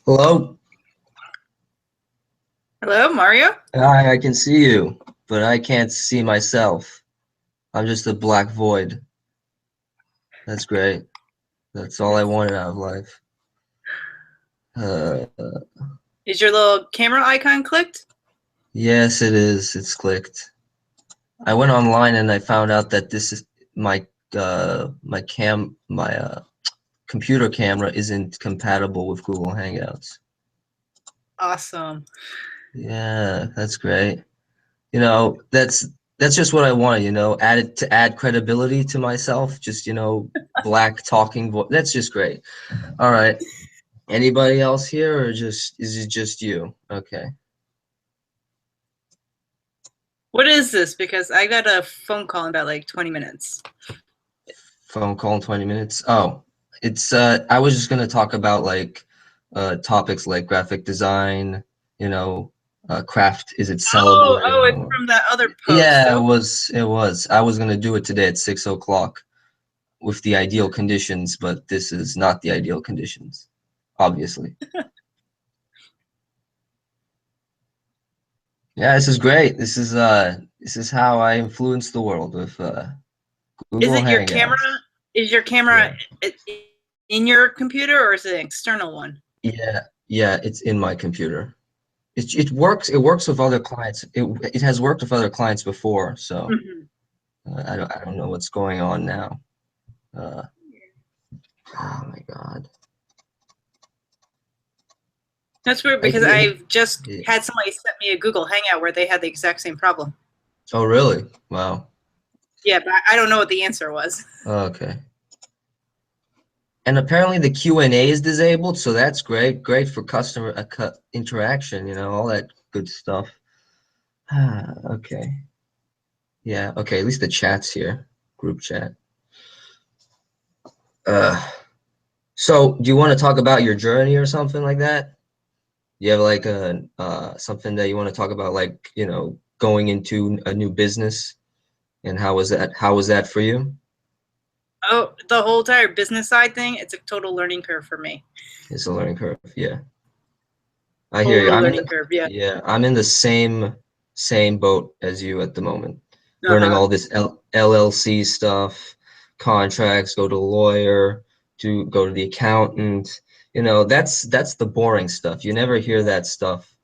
Hello? Hello, Mario? Hi, I can see you, but I can't see myself. I'm just a black void. That's great. That's all I wanted out of life. Is your little camera icon clicked? Yes, it is. It's clicked. I went online and I found out that this is my computer camera isn't compatible with Google Hangouts. Awesome. Yeah, that's great. You know, that's just what I wanted, you know, add credibility to myself, just, you know, black talking voice. That's just great. All right. Anybody else here, or is it just you? Okay. What is this? Because I got a phone call in about like 20 minutes. Phone call in 20 minutes. Oh, it's I was just gonna talk about like topics like graphic design, you know, Craft. Is it Oh, sellable oh, it's or? from that other post. Yeah, it Oh, was. It was. I was gonna do it today at 6 o'clock with the ideal conditions, but this is not the ideal conditions, obviously. Yeah, this is great. This is how I influence the world with is Google it your camera? Hangouts. Is your camera Yeah. in your computer or is it an external one? Yeah, yeah, it's in my computer. It works. It works with other clients. It has worked with other clients before, so Mhm. I don't know what's going on now. Uh, oh my God. That's weird Like, because I've just yeah. had somebody sent me a Google Hangout where they had the exact same problem. Oh, really? Wow. Yeah, but I don't know what the answer was. Okay. And apparently the Q&A is disabled, so that's great. Great for customer interaction, all that good stuff. Okay. Yeah, okay, at least the chat's here. Group chat. Uh, so do you want to talk about your journey or something like that? You have like a something that you want to talk about, like, going into a new business, and how was that for you? Oh, the whole entire business side thing, it's a total learning curve for me. It's a learning curve. Yeah. I hear you. Total learning curve, yeah. Yeah, I'm in the same boat as you at the moment. Learning Uh-huh. all this LLC stuff, contracts, go to the lawyer, to go to the accountant. That's the boring stuff. You never hear that stuff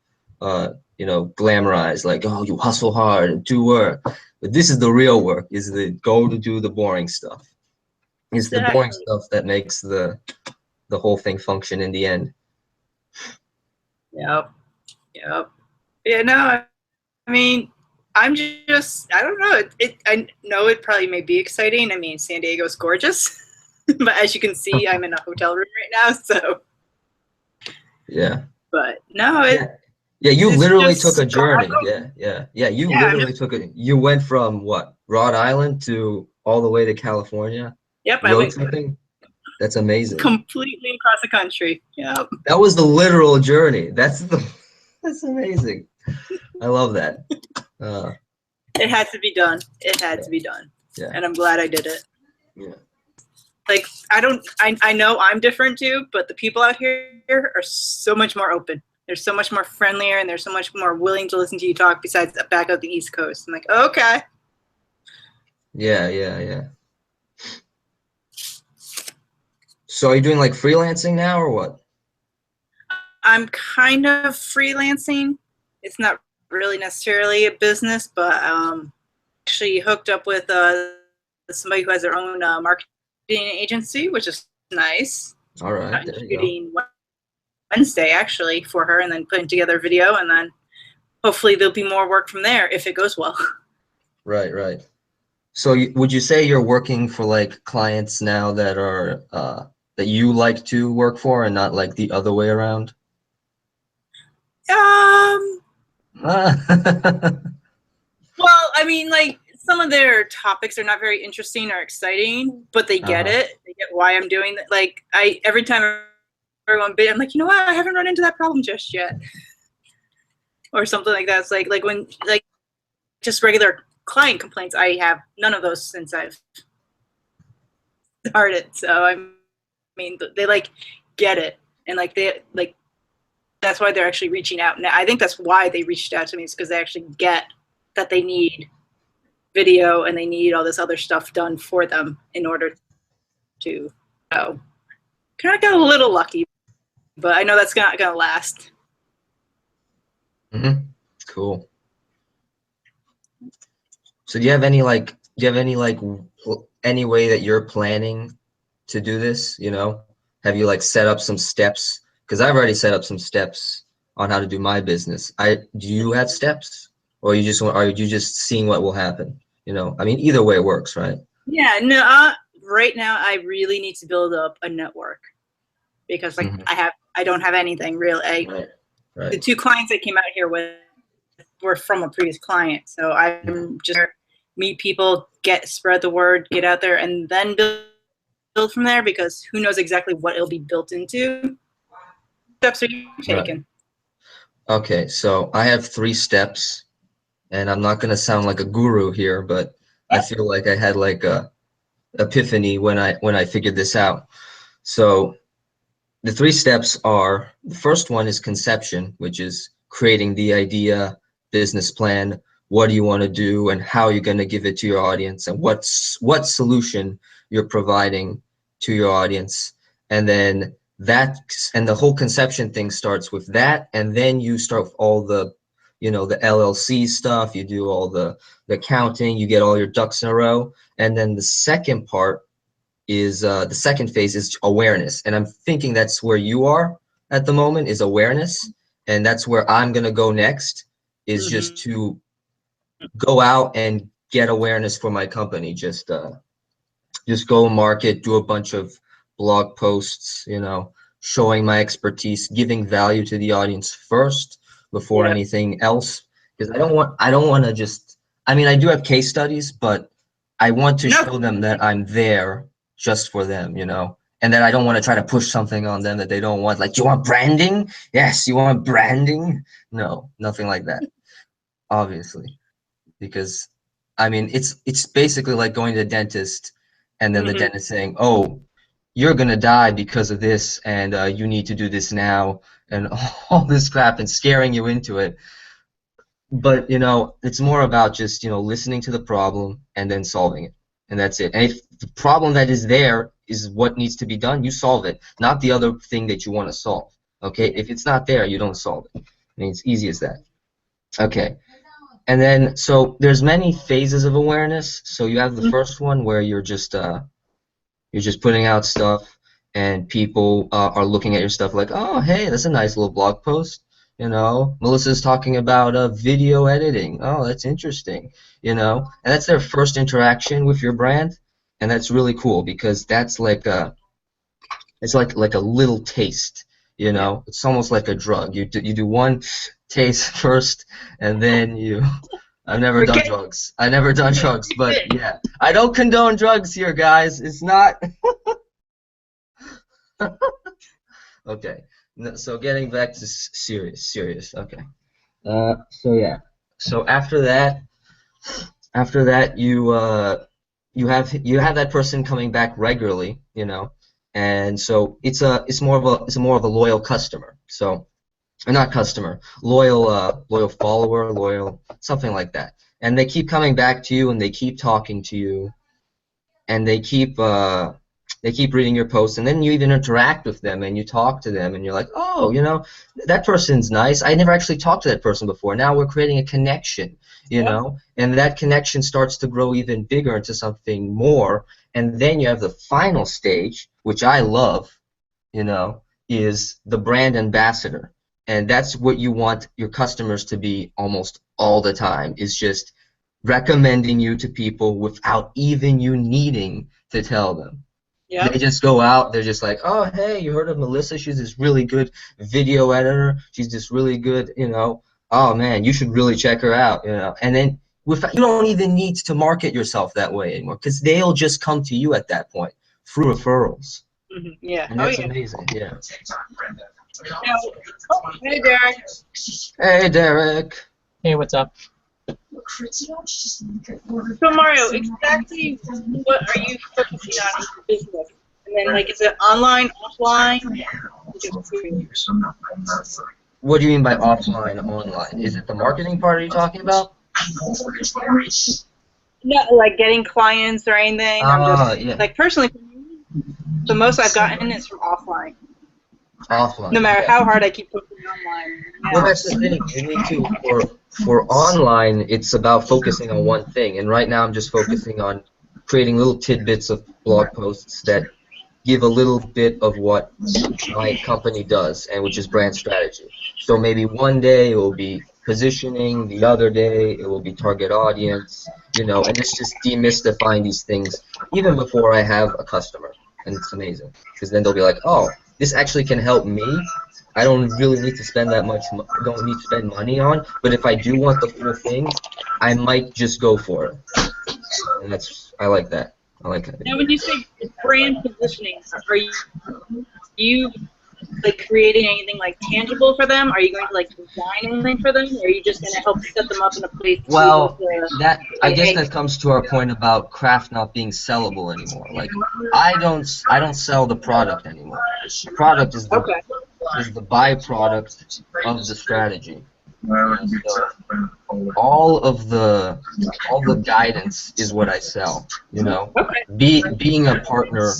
glamorized, like, oh, you hustle hard and do work. But this is the real work, is the go to do the boring stuff. It's the boring Exactly. stuff that makes the whole thing function in the end. Yep. Yep. Yeah, no, I mean, I'm just, I don't know. I know it probably may be exciting. I mean, San Diego's gorgeous, but as you can see, I'm in a hotel room right now. So, Yeah. but no, Yeah. Yeah, you it's literally took a just, journey. Yeah, yeah, yeah. You yeah, I'm literally just, took it. You went from what, Rhode Island to all the way to California, yep, I road went tripping. That's amazing. completely across the country. Yep. That was the literal journey. That's amazing. I love that. Uh, It had to be done. It had yeah, to be done. yeah, And I'm glad I did it. yeah, Like, I know I'm different too, but the people out here are so much more open. They're so much more friendlier and they're so much more willing to listen to you talk besides back out the East Coast. I'm like, okay. yeah, yeah, yeah. So are you doing like freelancing now or what? I'm kind of freelancing. It's not really necessarily a business, but actually hooked up with somebody who has their own marketing agency, which is nice. All right, I'm there you go. shooting Wednesday actually for her and then putting together a video and then hopefully there'll be more work from there if it goes well. Right, right. So would you say you're working for like clients now that you like to work for and not like the other way around? Um, Ah. well, I mean, like some of their topics are not very interesting or exciting, but they get Uh-huh. it. They get why I'm doing that. Like I every time everyone bid, I'm like, you know what? I haven't run into that problem just yet, or something like that. It's like when like just regular client complaints. I have none of those since I've started. So I mean, they like get it, and like they like that's why they're actually reaching out. Now I think that's why they reached out to me is because they actually get that they need video and they need all this other stuff done for them in order to go. Kind of got a little lucky, but I know that's not gonna last. Hmm. Cool. So do you have any way that you're planning to do this, Have you like set up some steps? Because I've already set up some steps on how to do my business. Do you have steps, or are you just seeing what will happen? I mean, either way works, right? Yeah, no. Right now, I really need to build up a network because like Hmm. I don't have anything real. Right. The Right. two clients I came out here with were from a previous client, so Yeah. I'm just meet people, spread the word, get out there, and then build from there because who knows exactly what it'll be built into. Steps are you Right. taking? Okay, so I have 3 steps, and I'm not gonna sound like a guru here, but I feel like I had like a epiphany when I figured this out. So the 3 steps are, the first one is conception, which is creating the idea, business plan, what do you want to do, and how you're going to give it to your audience, and what solution you're providing to your audience. And then that, and the whole conception thing starts with that, and then you start with all the, the LLC stuff, you do all the accounting, you get all your ducks in a row. And then the second part is the second phase is awareness, and I'm thinking that's where you are at the moment, is awareness, and that's where I'm gonna go next, is just Mm-hmm. to go out and get awareness for my company. Just go market, do a bunch of blog posts, showing my expertise, giving value to the audience first before Yeah. anything else. Because I don't want to just, I mean, I do have case studies, but I want to No. show them that I'm there just for them, and that I don't want to try to push something on them that they don't want. Like, do you want branding? Yes, you want branding? No, nothing like that, obviously, because I mean it's basically like going to the dentist and then the Mm-hmm. dentist saying, "Oh, you're gonna die because of this, and you need to do this now," and all this crap and scaring you into it. But it's more about just listening to the problem and then solving it, and that's it. And if the problem that is there is what needs to be done, you solve it, not the other thing that you want to solve. Okay, Yeah. if it's not there, you don't solve it. I mean, it's easy as that. Okay. And then, so there's many phases of awareness. So you have the first one where you're just putting out stuff, and people are looking at your stuff like, oh, hey, that's a nice little blog post. Melissa's talking about video editing. Oh, that's interesting. And that's their first interaction with your brand, and that's really cool because that's like it's like a little taste. Yeah. It's almost like a drug. You do one taste first, and then you. I've never done Okay. drugs. I never done drugs, but yeah, I don't condone drugs here, guys. It's not okay. No, so getting back to serious. Okay. So yeah. So after that, you have that person coming back regularly, and so it's more of a loyal customer. So, or not customer, loyal follower, loyal something like that. And they keep coming back to you, and they keep talking to you, and they keep reading your posts, and then you even interact with them and you talk to them, and you're like, oh, that person's nice. I never actually talked to that person before. Now we're creating a connection, Yep. and that connection starts to grow even bigger into something more. And then you have the final stage, which I love, you know, is the brand ambassador. And that's what you want your customers to be almost all the time, is just recommending you to people without even you needing to tell them. They Yep. just go out, they're just like, oh, hey, you heard of Melissa? She's this really good video editor. She's this really good, oh man, you should really check her out. And then you don't even need to market yourself that way anymore because they'll just come to you at that point through referrals. Mm-hmm. Yeah. And Oh that's yeah. amazing, yeah. Now, oh, hey Derek. Hey, Derek. Hey, what's up? So Mario, exactly what are you focusing on in your business? And then like, is it online, offline? What do you mean by offline, online? Is it the marketing part are you talking about? Not like getting clients or anything. I'm just Yeah, like personally, the most I've gotten is from offline. No offline, matter yeah. how hard I keep pushing online. Well, Yeah. that's the thing. You need to, for online, it's about focusing on one thing. And right now, I'm just focusing on creating little tidbits of blog posts that give a little bit of what my company does, and which is brand strategy. So maybe one day it will be positioning, the other day it will be target audience, and it's just demystifying these things even before I have a customer. And it's amazing because then they'll be like, oh, this actually can help me. I don't really need to spend that much, don't need to spend money on, but if I do want the full thing, I might just go for it. And I like that. I like that. Now, when you say brand positioning, are you like creating anything like tangible for them? Are you going to like design anything for them, or are you just going to help set them up in a place to be able Well, to that I say, guess hey, that comes to our point about craft not being sellable anymore. Like I don't sell the product anymore. The product okay, is the byproduct of the strategy. So all the guidance is what I sell, you know. okay, Being a partner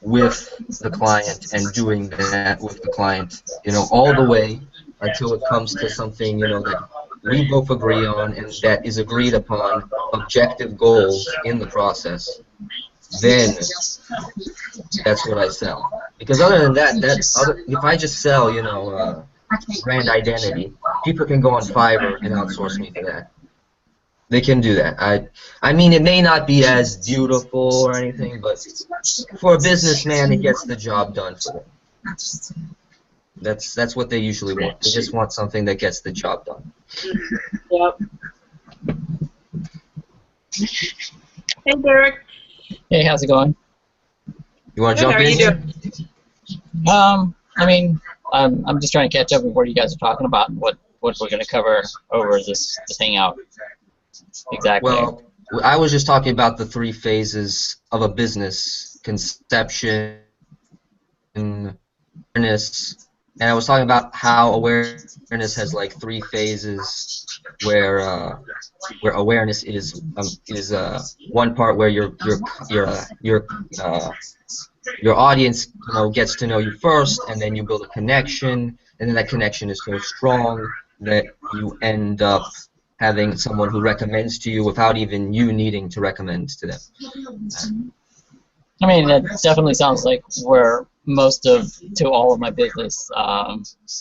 with the client and doing that with the client, you know, all the way until it comes to something, you know, that we both agree on and that is agreed upon objective goals in the process. Then that's what I sell. Because other than that, if I just sell, you know, brand identity, people can go on Fiverr and outsource me for that. They can do that. I mean, it may not be as beautiful or anything, but for a businessman, it gets the job done for them. That's what they usually want. They just want something that gets the job done. yep. Hey, Derek. Hey, how's it going? You want to Good. How jump are in you here? doing? I mean, I'm just trying to catch up with what you guys are talking about and what we're going to cover over this hangout. Exactly. Well, I was just talking about the three phases of a business: conception, awareness, and I was talking about how awareness has like three phases, where awareness is one part where your audience, you know, gets to know you first, and then you build a connection, and then that connection is so strong that you end up having someone who recommends to you without even you needing to recommend to them. I mean, that definitely sounds like where most of to all of my business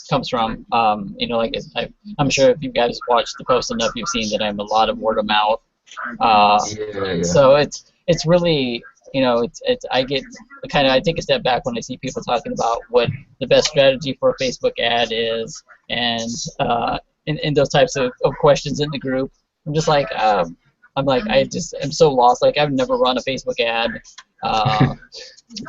comes from. You know, like I'm sure if you guys watched the post enough, you've seen that I'm a lot of word of mouth. Yeah. So it's really, you know, it's I get kind of, I take a step back when I see people talking about what the best strategy for a Facebook ad is, and in those types of questions in the group. I'm just like, I'm like, I just am so lost. Like, I've never run a Facebook ad. I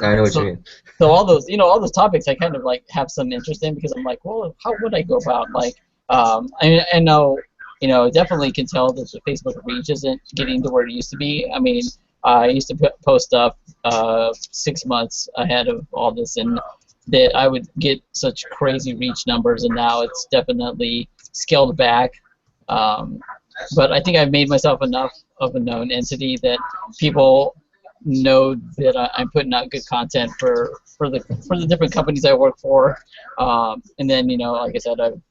know what so, you mean. so all those, you know, all those topics I kind of like have some interest in, because I'm like, well, how would I go about, like, I know, you know, definitely can tell that the Facebook reach isn't getting to where it used to be. I mean, I used to post stuff 6 months ahead of all this, and that I would get such crazy reach numbers, and now it's definitely scaled back. But I think I've made myself enough of a known entity that people know that I'm putting out good content for the different companies I work for, and then, you know, like I said, I'm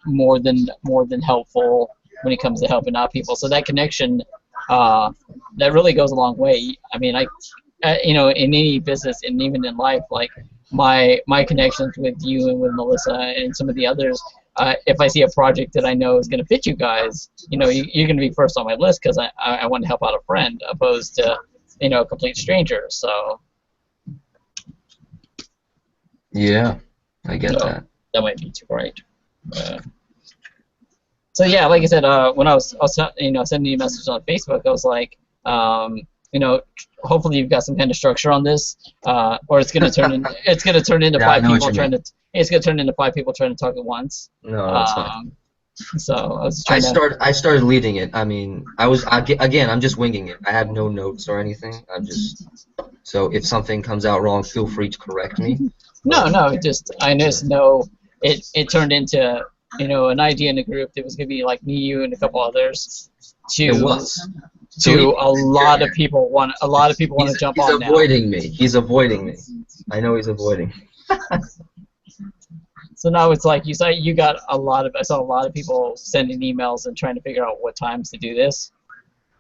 more than helpful when it comes to helping out people. So that connection, that really goes a long way. I mean, you know, in any business and even in life, like my connections with you and with Melissa and some of the others. If I see a project that I know is going to fit you guys, you know, you're going to be first on my list, because I want to help out a friend opposed to, you know, a complete stranger. So Yeah, I get no, that. that might be too bright. So yeah, like I said, when I was you know, sending you messages on Facebook, I was like, you know, hopefully you've got some kind of structure on this, or it's going to turn into Yeah, I five know what people you trying mean. to. It's going to turn into 5 people trying to talk at once. No, that's fine. So I was trying to. I started leading it. I mean, again, I'm just winging it. I have no notes or anything. So if something comes out wrong, feel free to correct me. No, I just know it turned into, you know, an idea in a group that was going to be like me, you, and a couple others. It was. A lot of people want to jump He's on now. avoiding me. He's avoiding me. I know he's avoiding. So now it's like you got I saw a lot of people sending emails and trying to figure out what times to do this.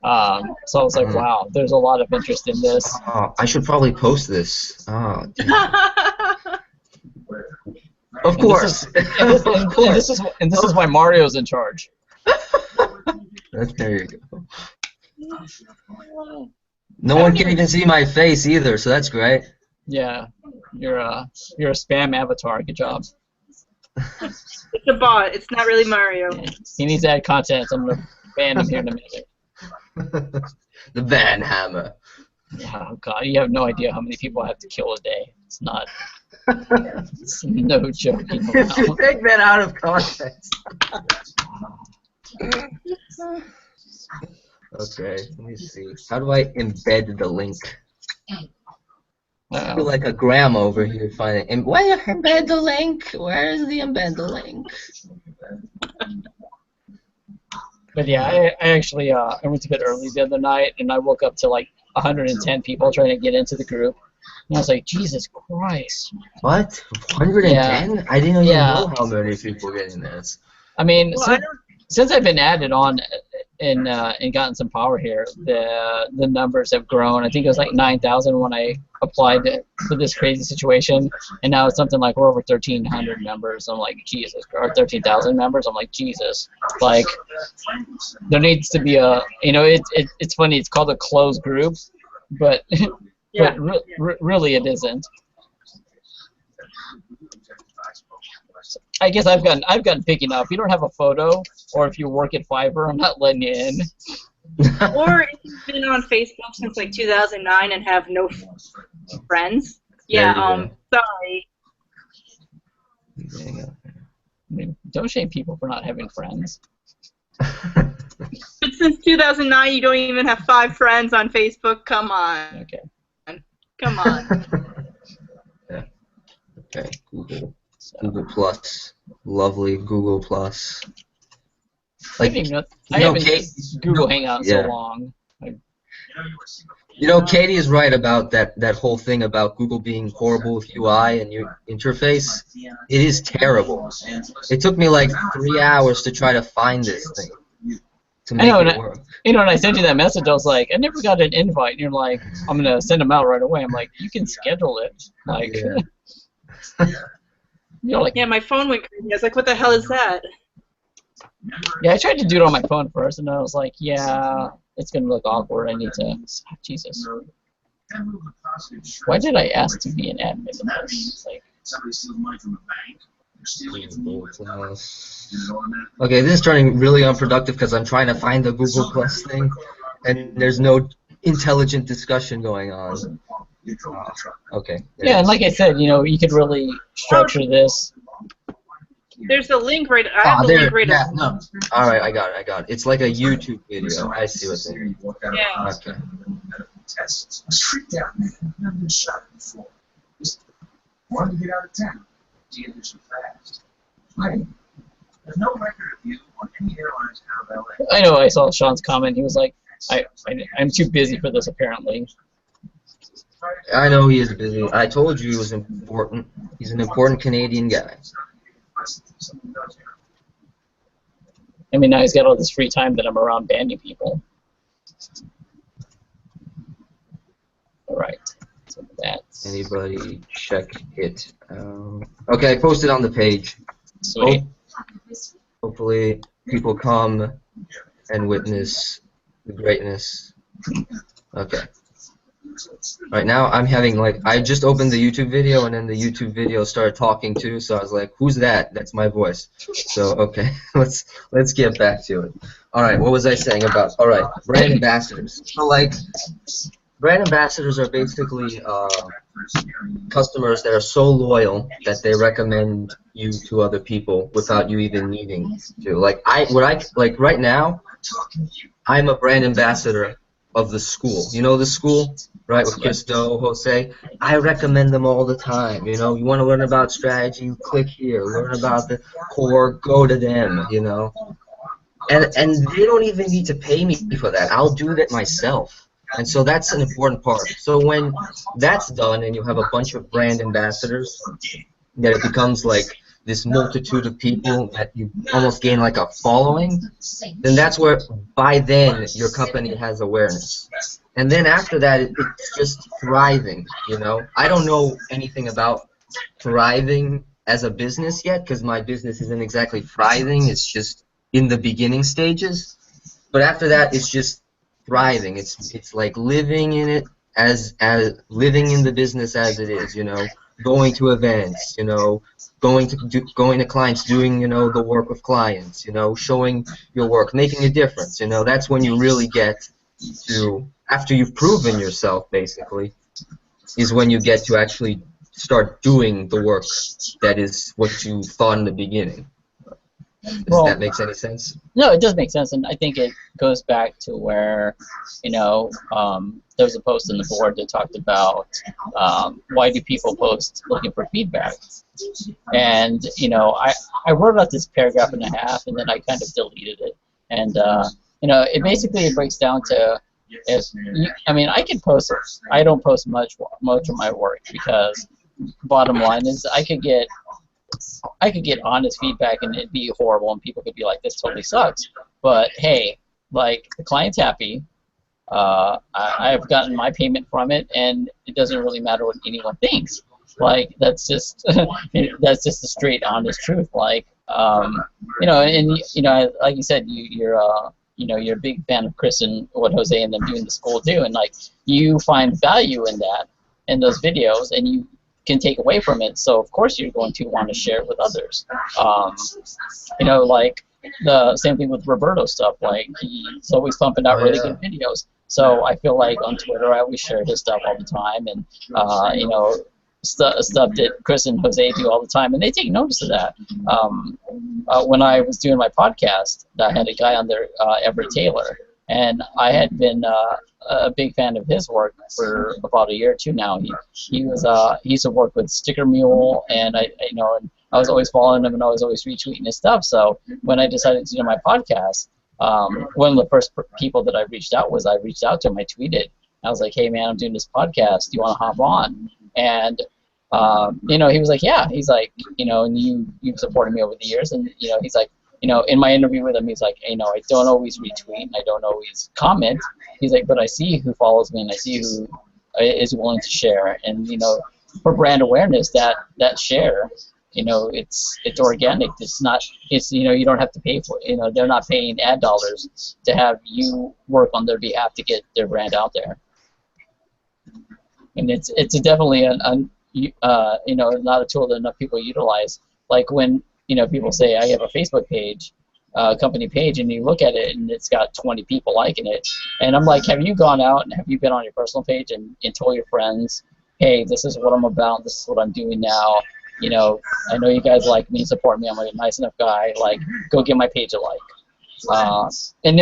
So I was like, wow, there's a lot of interest in this. Oh, I should probably post this. Oh, of course. Of course. And this is why Mario's in charge. There you go. No one can even see my face either, so that's great. Yeah, you're a spam avatar. Good job. It's a bot. It's not really Mario. Yeah. He needs to add content, so I'm gonna ban him here in a minute. The Van Hammer. Yeah, oh God, you have no idea how many people I have to kill a day. It's not. It's no joking If you around. take that out of context. Okay, let me see. How do I embed the link? I feel like a grandma over here finding. And where embed the link? Where is the embed the link? But yeah, I actually I went to bed early the other night, and I woke up to like 110 people trying to get into the group, and I was like, Jesus Christ. What? 110? I didn't even Yeah. know how many people get in this. I mean, Well, since I've been added on and gotten some power here, the numbers have grown. I think it was like 9,000 when I applied for this crazy situation, and now it's something like we're over 1,300 members. I'm like, Jesus, or 13,000 members. I'm like, Jesus, like there needs to be a, it's funny. It's called a closed group, but Yeah. really it isn't. I guess I've gotten picky enough. If you don't have a photo, or if you work at Fiverr, I'm not letting you in. Or if you've been on Facebook since like 2009 and have no friends. There Yeah, you go. sorry. There you go. I mean, don't shame people for not having friends. But since 2009, you don't even have 5 friends on Facebook. Come on. Okay. Come on. Yeah. Okay. Google. So, Google Plus. Lovely Google Plus. I Like, haven't Kate, used Google Hangout in so yeah. long. Katie is right about that whole thing about Google being horrible with UI and your interface. It is terrible. It took me like 3 hours to try to find this thing to make it work. When I sent you that message, I was like, I never got an invite. And you're like, I'm going to send them out right away. I'm like, you can schedule it. Like, like, Yeah, my phone went crazy. I was like, what the hell is that? yeah, I tried to do it on my phone first, and I was like, yeah, it's going to look awkward. I need to, Jesus. Why did I ask to be an admin? It's like, Okay, this is turning really unproductive because I'm trying to find the Google Plus thing, and there's no intelligent discussion going on. Okay. Yeah, and like I said, you could really structure this. There's a link right. I have the link right. Yeah, no. All right, I got it. It's like a YouTube video. I see what's in it. Yeah. Okay. Want to get out of town? Do you do some fast? There's no record of you on any airlines out of LA. I know. I saw Sean's comment. He was like, I'm too busy for this, apparently. I know he is busy. I told you he was important. He's an important Canadian guy. I mean, now he's got all this free time that I'm around banning people. All right. So that's Anybody check it out? Okay, I posted on the page. sweet. Hopefully people come and witness the greatness. Okay. Right now I'm having I just opened the YouTube video and then the YouTube video started talking too, so I was like, who's that? That's my voice. So okay, let's get back to it. Alright, what was I saying about brand ambassadors. So brand ambassadors are basically customers that are so loyal that they recommend you to other people without you even needing to. Right now, I'm a brand ambassador of the school. You know the school, right? With Christo, Jose. I recommend them all the time. You want to learn about strategy, click here. Learn about the core, go to them. And they don't even need to pay me for that. I'll do that myself. And so that's an important part. So when that's done and you have a bunch of brand ambassadors, that it becomes like this multitude of people that you almost gain like a following, then that's where by then your company has awareness. And then after that, it's just thriving, I don't know anything about thriving as a business yet because my business isn't exactly thriving. It's just in the beginning stages. But after that, it's just thriving. It's like living in it as living in the business as it is, going to events, going to clients, doing the work with clients, showing your work, making a difference. That's when you really get to after you've proven yourself, basically, is when you get to actually start doing the work that is what you thought in the beginning. Does Well, that make any sense? no, it does make sense, and I think it goes back to where, there was a post in the board that talked about why do people post looking for feedback, and I wrote out this paragraph and a half, and then I kind of deleted it, and it basically breaks down to I can post. I don't post much of my work because bottom line is I could get honest feedback and it'd be horrible and people could be like, this totally sucks. But hey, like the client's happy. I've gotten my payment from it, and it doesn't really matter what anyone thinks. Like that's just that's just the straight, honest truth. Like like you said, you're a big fan of Chris and what Jose and them doing the school do, and like you find value in that in those videos, and you can take away from it. So of course you're going to want to share it with others. Like the same thing with Roberto stuff. Like he's always pumping out really good videos. So I feel like on Twitter I always share his stuff all the time, and stuff that Chris and Jose do all the time, and they take notice of that. When I was doing my podcast, I had a guy on there, Everett Taylor, and I had been a big fan of his work for about a year or two now. He used to work with Sticker Mule, and I was always following him, and I was always retweeting his stuff. So when I decided to do my podcast, one of the first people that I reached out to him. I tweeted. I was like, hey man, I'm doing this podcast. Do you want to hop on? And he was like, yeah. He's like, and you've supported me over the years, and he's like, in my interview with him, he's like, I don't always retweet and I don't always comment. He's like, but I see who follows me and I see who is willing to share. And for brand awareness, that share, it's organic. You don't have to pay for it. They're not paying ad dollars to have you work on their behalf to get their brand out there. And it's definitely not a tool that enough people utilize. Like when people say I have a Facebook page, company page, and you look at it and it's got 20 people liking it, and I'm like, have you gone out and have you been on your personal page and told your friends, hey, this is what I'm about, this is what I'm doing now, I know you guys like me, support me, I'm a nice enough guy, like go give my page a like. And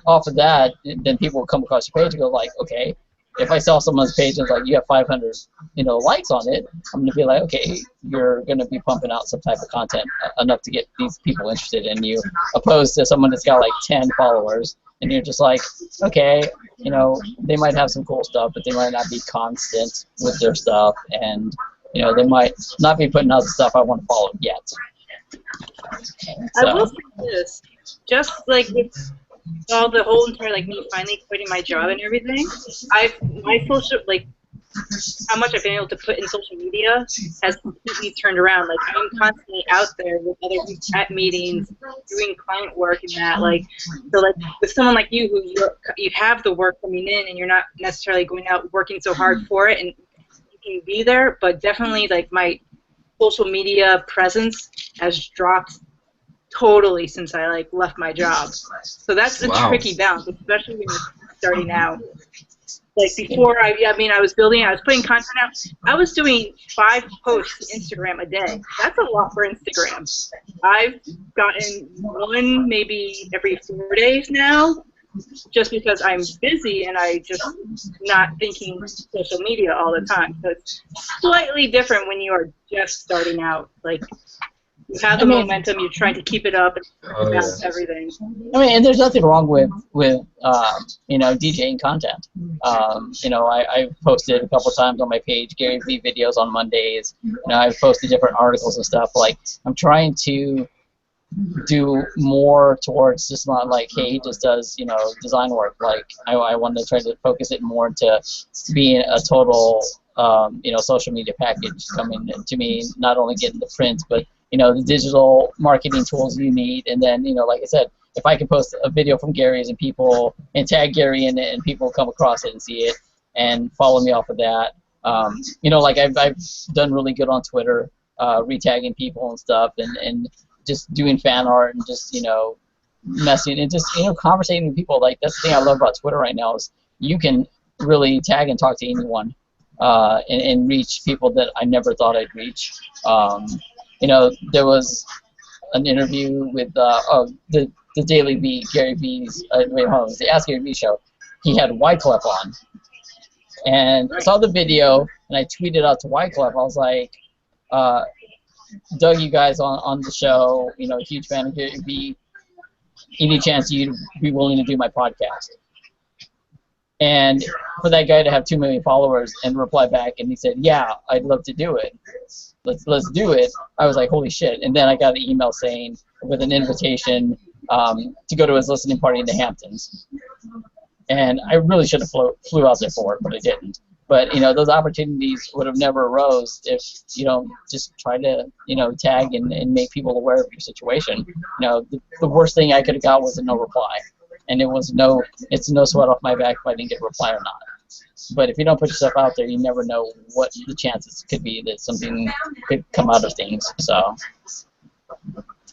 off of that, then people will come across your page and go like, okay, if I saw someone's page and it's like you have 500, likes on it, I'm gonna be like, okay, you're gonna be pumping out some type of content enough to get these people interested in you, opposed to someone that's got like 10 followers, and you're just like, okay, they might have some cool stuff, but they might not be constant with their stuff, and they might not be putting out the stuff I want to follow yet. So. I will say this, just like with all the whole entire me finally quitting my job and everything, my social how much I've been able to put in social media has completely turned around. Like I'm constantly out there with other people at meetings, doing client work and that. So with someone like you who you have the work coming in and you're not necessarily going out working so hard for it, and you can be there, but definitely my social media presence has dropped totally since I left my job. So that's a tricky balance, especially when you're starting out. Before, I was putting content out. I was doing 5 posts to Instagram a day. That's a lot for Instagram. I've gotten one maybe every 4 days now, just because I'm busy and I just not thinking social media all the time. So it's slightly different when you are just starting out. You have the momentum, you're trying to keep it up and everything. And there's nothing wrong with DJing content. I've posted a couple times on my page Gary Vee videos on Mondays. I've posted different articles and stuff. I'm trying to do more towards just not hey, he just does design work. I want to try to focus it more into being a total social media package coming to me, not only getting the print but the digital marketing tools you need, and then like I said, if I can post a video from Gary's and tag Gary in it and people come across it and see it and follow me off of that, I've done really good on Twitter, retagging people and stuff, and just doing fan art and just messing and just conversating with people. Like that's the thing I love about Twitter right now is you can really tag and talk to anyone, and reach people that I never thought I'd reach. There was an interview with the Daily V, Gary V's the Ask Gary V show. He had Wyclef on, and I saw the video and I tweeted out to Wyclef. I was like, "Doug, you guys on the show, huge fan of Gary V. Any chance you'd be willing to do my podcast?" And for that guy to have 2 million followers and reply back, and he said, "Yeah, I'd love to do it. Let's do it." I was like, "Holy shit!" And then I got an email saying with an invitation to go to his listening party in the Hamptons. And I really should have flew out there for it, but I didn't. But those opportunities would have never arose if you don't just try to tag and make people aware of your situation. The worst thing I could have got was a no reply, and it's no sweat off my back if I didn't get a reply or not. But if you don't put yourself out there, you never know what the chances could be that something could come out of things. So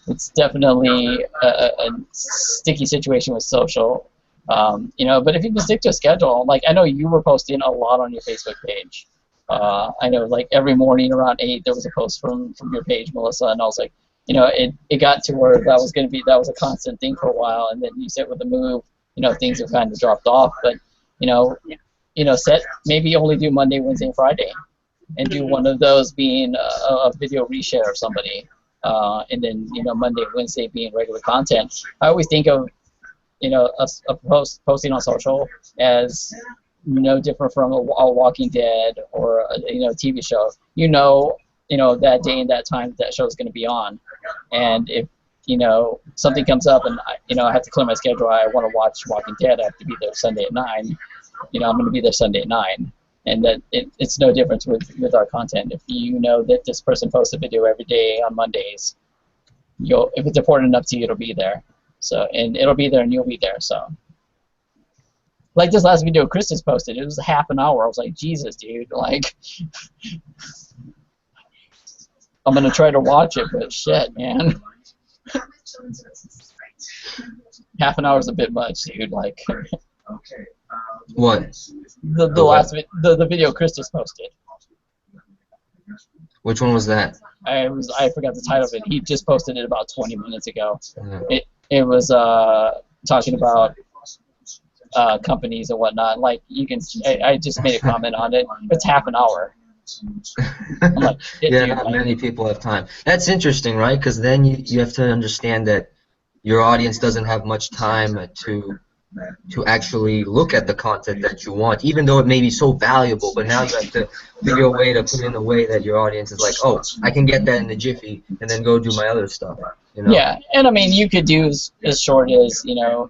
it's definitely a sticky situation with social. But if you can stick to a schedule, like I know you were posting a lot on your Facebook page. I know like every morning around 8 there was a post from your page, Melissa, and I was like, it got to where that was a constant thing for a while, and then you said with the move, things have kind of dropped off. But set maybe only do Monday, Wednesday, and Friday, and do one of those being a video reshare of somebody, and then Monday, Wednesday being regular content. I always think of a posting on social as no different from a Walking Dead or a TV show. That day and that time that show is going to be on, and if something comes up and I have to clear my schedule, I want to watch Walking Dead, I have to be there Sunday at 9. I'm going to be there Sunday at 9, and that it's no difference with our content. If you know that this person posts a video every day on Mondays, if it's important enough to you, it'll be there. So, and it'll be there and you'll be there. So, like this last video Chris just posted, it was a half an hour. I was like, Jesus, dude, like, I'm gonna try to watch it, but shit, man, half an hour is a bit much, dude. Like, What? the video Chris just posted. Which one was that? I forgot the title of it. He just posted it about 20 minutes ago. Yeah. It was talking about companies and whatnot. Like I just made a comment on it. It's half an hour. I'm like, yeah, not many people have time. That's interesting, right? Because then you have to understand that your audience doesn't have much time to actually look at the content that you want, even though it may be so valuable. But now you have to figure a way to put it in a way that your audience is like, oh, I can get that in the jiffy and then go do my other stuff. Yeah, and I mean, you could do as short as and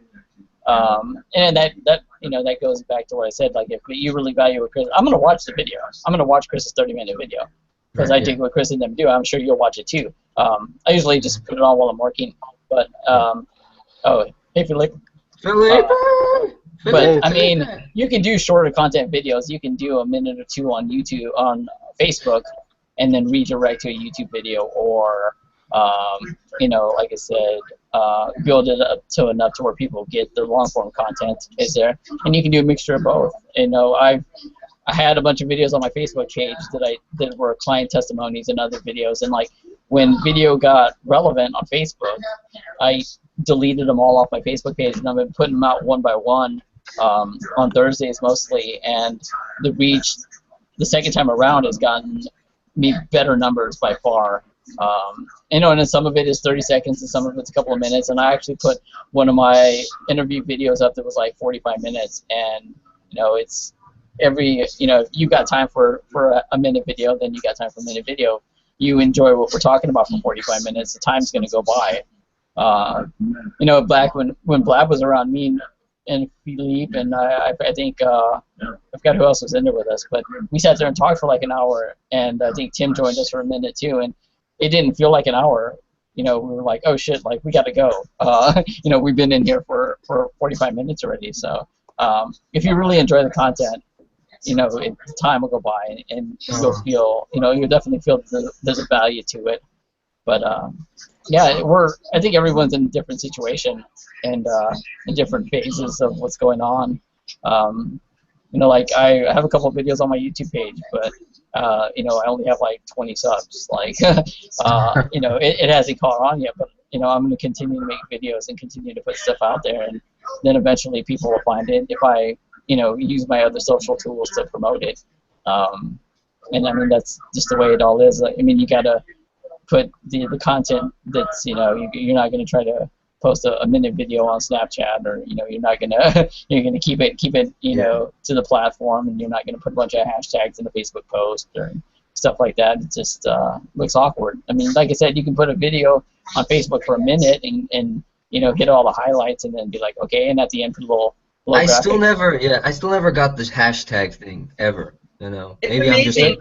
that goes back to what I said. Like, if you really value Chris, I'm gonna watch the video. I'm gonna watch Chris's 30-minute video because I dig what Chris and them do. I'm sure you'll watch it too. I usually just put it on while I'm working. But oh, hey Philip. But I mean, you can do shorter content videos. You can do a minute or two on YouTube, on Facebook, and then redirect to a YouTube video, or like I said, build it up to enough to where people get the long form content is there, and you can do a mixture of both. I had a bunch of videos on my Facebook page that were client testimonies and other videos, and like when video got relevant on Facebook, I deleted them all off my Facebook page, and I've been putting them out one by one on Thursdays mostly, and the reach the second time around has gotten me better numbers by far. And then some of it is 30 seconds and some of it's a couple of minutes, and I actually put one of my interview videos up that was like 45 minutes, and it's if you got time for a minute video, then you got time for a minute video. You enjoy what we're talking about for 45 minutes, the time's going to go by. Back when Blab was around, me and Philippe, and I think I forgot who else was in there with us, but we sat there and talked for like an hour, and I think Tim joined us for a minute too, and it didn't feel like an hour. We were like, oh shit, like we got to go. We've been in here for 45 minutes already, so if you really enjoy the content, time will go by, and you'll feel, you'll definitely feel there's a value to it. But yeah, I think everyone's in a different situation and in different phases of what's going on. Like I have a couple of videos on my YouTube page, but I only have like 20 subs. Like, it hasn't caught on yet, but I'm going to continue to make videos and continue to put stuff out there, and then eventually people will find it if I, use my other social tools to promote it. And I mean, that's just the way it all is. I mean, you gotta put the content that's, you're not going to try to post a minute video on Snapchat, or you're not gonna you're gonna keep it to the platform, and you're not gonna put a bunch of hashtags in a Facebook post or stuff like that. It just looks awkward. I mean, like I said, you can put a video on Facebook for a minute and hit all the highlights, and then be like, okay, and at the end put a little I graphic. still never got the hashtag thing ever. It's Maybe I'm just amazing.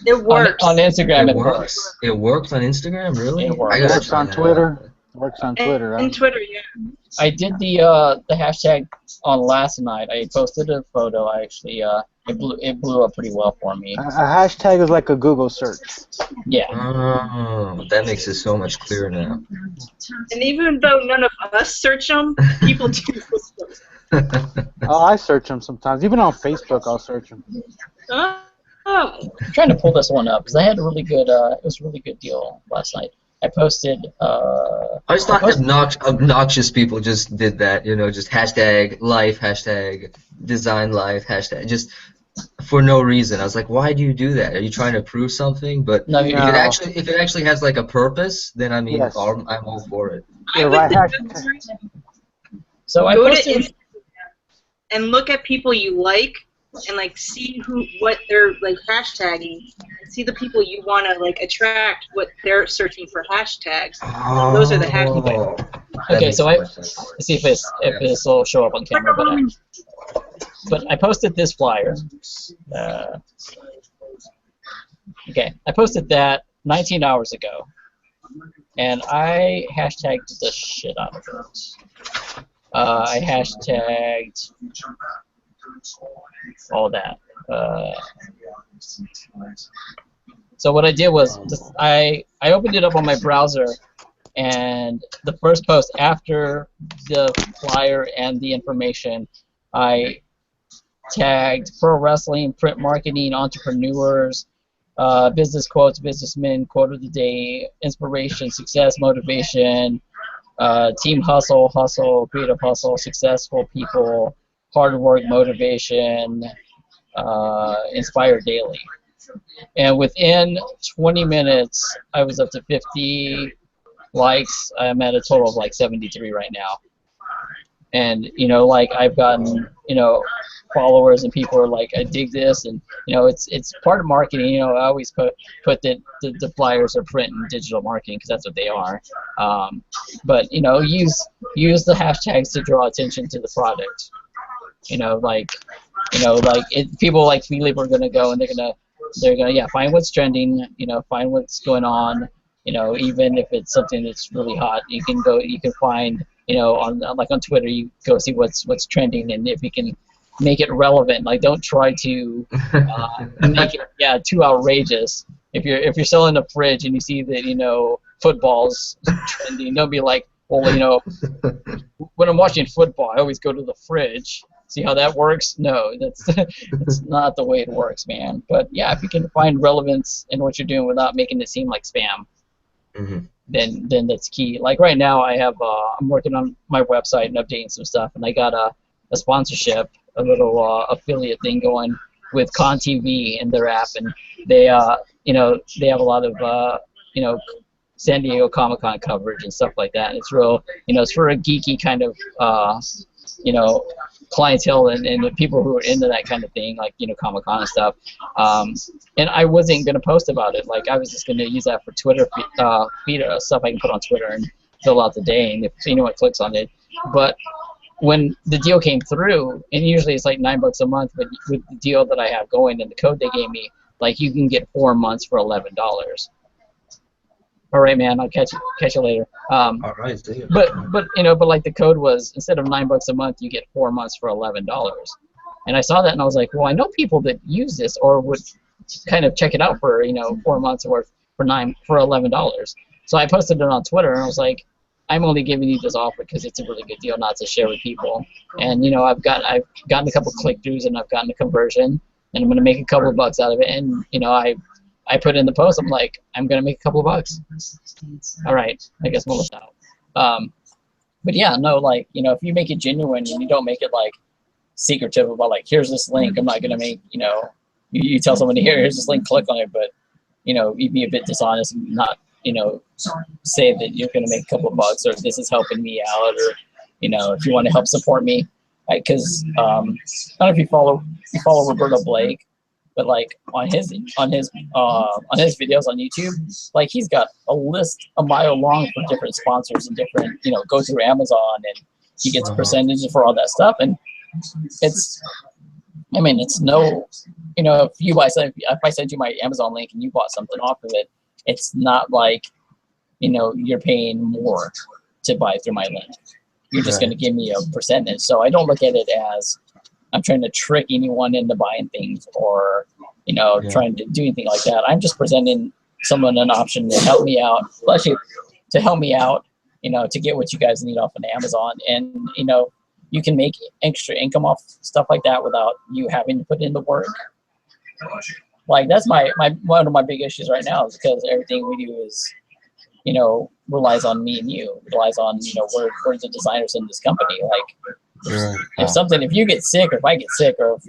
It works. On Instagram. It works. It works on Instagram, really? It works. I gotta Works try on that Twitter. out. Works on Twitter, And right? Twitter, yeah. I did the hashtag on last night. I posted a photo. I actually it blew up pretty well for me. A hashtag is like a Google search. Yeah. Oh, that makes it so much clearer now. And even though none of us search them, people do. Oh, I search them sometimes. Even on Facebook, I'll search them. Oh. I'm trying to pull this one up because I had a really good it was a really good deal last night. I posted I just thought obnoxious people just did that, just hashtag life, hashtag design life, hashtag, just for no reason. I was like, why do you do that? Are you trying to prove something? But No, if it actually has like a purpose, then I mean, Yes. I'm all for it. You're right. Hashtag. so I Go to posted Instagram and look at people you like, and like see what they're like hashtagging. See the people you want to like attract, what they're searching for hashtags. Those are the hashtags. Okay, so let's see if this will show up on camera, but I posted this flyer. Okay, I posted that 19 hours ago, and I hashtagged the shit out of it. I hashtagged all that. So what I did was I opened it up on my browser, and the first post after the flyer and the information, I tagged pro wrestling, print marketing, entrepreneurs, business quotes, businessmen, quote of the day, inspiration, success, motivation, team hustle, creative hustle, successful people, hard work, motivation, inspire daily. And within 20 minutes, I was up to 50 likes. I'm at a total of like 73 right now. And, like I've gotten, followers, and people are like, I dig this, and, it's part of marketing. I always put that the flyers are print and digital marketing because that's what they are. But, use the hashtags to draw attention to the product. People like Philip are gonna go and they're gonna find what's trending, find what's going on, even if it's something that's really hot, you can find, on Twitter, you go see what's trending, and if you can make it relevant, like don't try to make it too outrageous. If you're selling a fridge and you see that football's trending, don't be like, well, when I'm watching football, I always go to the fridge. See how that works? No, that's not the way it works, man. But yeah, if you can find relevance in what you're doing without making it seem like spam, then that's key. Like right now, I have I'm working on my website and updating some stuff, and I got a sponsorship, a little affiliate thing going with Con TV and their app, and they they have a lot of San Diego Comic-Con coverage and stuff like that. And it's real, it's for a geeky kind of clientele and the people who are into that kind of thing, like Comic-Con and stuff. And I wasn't gonna post about it. Like I was just gonna use that for Twitter feed stuff I can put on Twitter and fill out the day, and if anyone clicks on it. But when the deal came through, and usually it's like $9 a month, but with the deal that I have going and the code they gave me, like you can get 4 months for $11. All right, man. I'll catch you later. All right, see you. But like the code was, instead of $9 a month, you get 4 months for $11. And I saw that and I was like, well, I know people that use this or would kind of check it out for 4 months or for $11. So I posted it on Twitter, and I was like, I'm only giving you this offer because it's a really good deal not to share with people. And I've gotten a couple click-throughs, and I've gotten a conversion, and I'm gonna make a couple of bucks out of it. And I put in the post, I'm like, I'm gonna make a couple of bucks. All right, I guess we'll let out. But yeah, no, like, if you make it genuine and you don't make it like secretive about like, here's this link, I'm not gonna make, you tell somebody, here's this link, click on it, but you be a bit dishonest and not, say that you're gonna make a couple of bucks, or this is helping me out, or if you want to help support me, because I don't know if you follow Roberto Blake, but like on his videos on YouTube, like he's got a list a mile long for different sponsors and different, go through Amazon, and he gets percentages for all that stuff. And it's no, if I send you my Amazon link and you bought something off of it, it's not like, you're paying more to buy through my link. You're just going to give me a percentage. So I don't look at it as I'm trying to trick anyone into buying things, or, trying to do anything like that. I'm just presenting someone an option to help me out, especially to help me out, to get what you guys need off of Amazon. And, you can make extra income off stuff like that without you having to put in the work. Like that's my one of my big issues right now, is because everything we do is, relies on me and you, relies on, we're the designers in this company. Like if you get sick, or if I get sick, or if,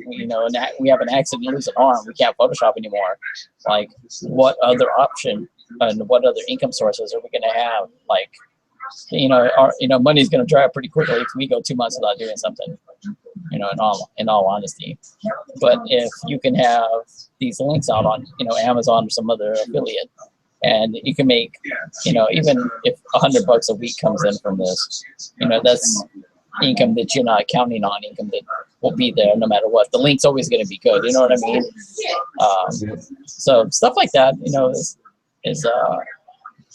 we have an accident, lose an arm, we can't Photoshop anymore. Like, what other option and what other income sources are we going to have? Like, money's going to dry up pretty quickly if we go 2 months without doing something, in all honesty. But if you can have these links out on, Amazon or some other affiliate, and you can make, even if $100 a week comes in from this, that's income that you're not counting on, income that will be there no matter what. The link's always going to be good. You know what I mean? So stuff like that,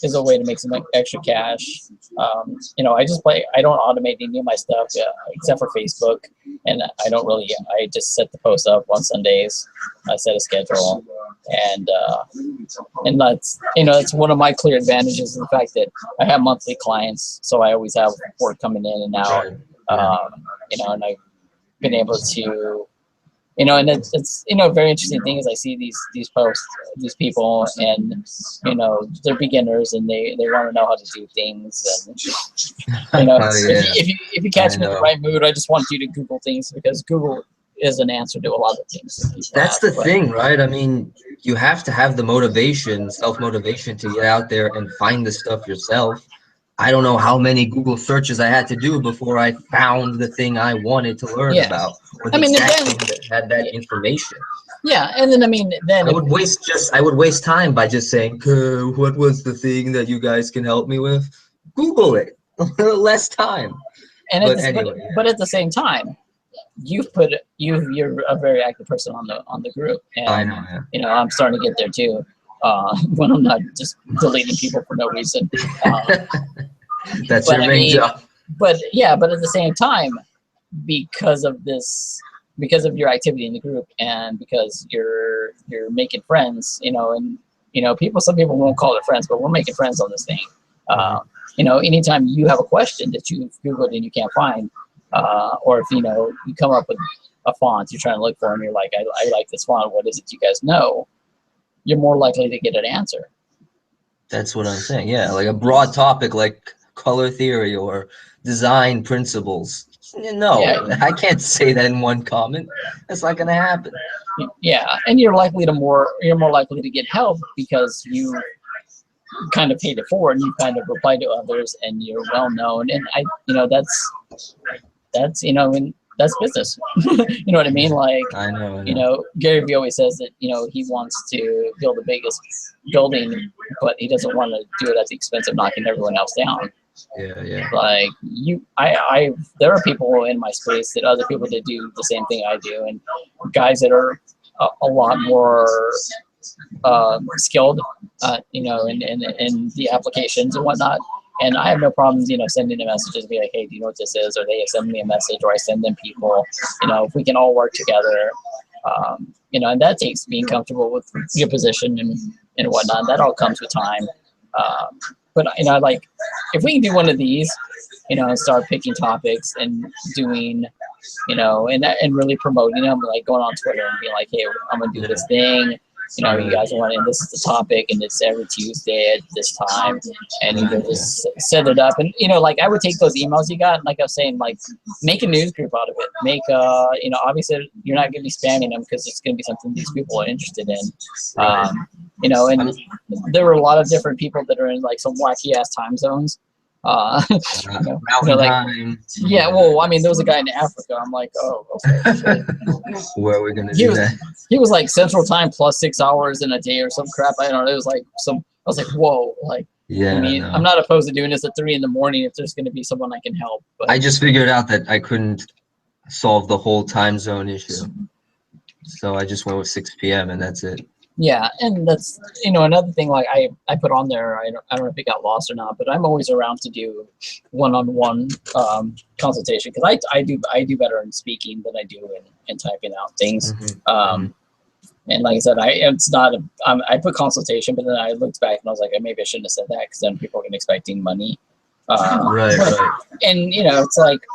is a way to make some extra cash. I don't automate any of my stuff, except for Facebook, and I just set the post up on Sundays. I set a schedule, and that's, it's one of my clear advantages, is the fact that I have monthly clients, so I always have work coming in and out. And I've been able to, and it's very interesting thing is I see these posts, these people, and they're beginners, and they want to know how to do things, and if you catch me in the right mood, I just want you to Google things, because Google is an answer to a lot of things. That's the thing, right? I mean, you have to have the motivation, self-motivation, to get out there and find the stuff yourself. I don't know how many Google searches I had to do before I found the thing I wanted to learn about, or the exact thing that had that information. Yeah, and then I would waste time by just saying, what was the thing that you guys can help me with? Google it. Less time. And but at the same time, you're a very active person on the group, and I know, I'm starting to get there too. When I'm not just deleting people for no reason. That's your main job. But at the same time, because of your activity in the group, and because you're making friends, and some people won't call it friends, but we're making friends on this thing. Anytime you have a question that you've Googled and you can't find, or if you come up with a font you're trying to look for, and you're like, I like this font, what is it you guys know? You're more likely to get an answer. That's what I'm saying. Yeah, like a broad topic like color theory or design principles. No, I can't say that in one comment. That's not going to happen. Yeah, and you're more likely to get help because you kind of paid it forward, and you kind of replied to others, and you're well known. And that's business. You know what I mean? Like, I know. Gary Vee always says that, he wants to build the biggest building, but he doesn't want to do it at the expense of knocking everyone else down. Yeah. Like there are people in my space, that other people that do the same thing I do, and guys that are a lot more skilled, in the applications and whatnot. And I have no problems, sending them messages, be like, hey, do you know what this is? Or they send me a message, or I send them people, if we can all work together, and that takes being comfortable with your position and whatnot. That all comes with time. but like if we can do one of these, and start picking topics and doing, and really promoting them, like going on Twitter and being like, hey, I'm gonna do this thing. You guys want, and this is the topic, and it's every Tuesday at this time, and just set it up, and like I would take those emails you got, and like I was saying, like make a news group out of it. Make obviously you're not gonna be spamming them because it's gonna be something these people are interested in, and there were a lot of different people that are in like some wacky ass time zones. Time. Yeah, well, I mean, there was a guy in Africa. I'm like, oh, okay. Where are we gonna do that? He was like Central Time plus 6 hours in a day or some crap. I don't know. It was like I was like, whoa, like. Yeah. I mean, no. I'm not opposed to doing this at 3 a.m. if there's going to be someone I can help. But I just figured out that I couldn't solve the whole time zone issue, so I just went with 6 p.m. and that's it. Yeah, and that's another thing. Like I put on there. I don't know if it got lost or not, but I'm always around to do one-on-one consultation because I do better in speaking than I do in typing out things. Mm-hmm. And like I said, I put consultation, but then I looked back and I was like, maybe I shouldn't have said that because then people are expecting money. Right. And it's like.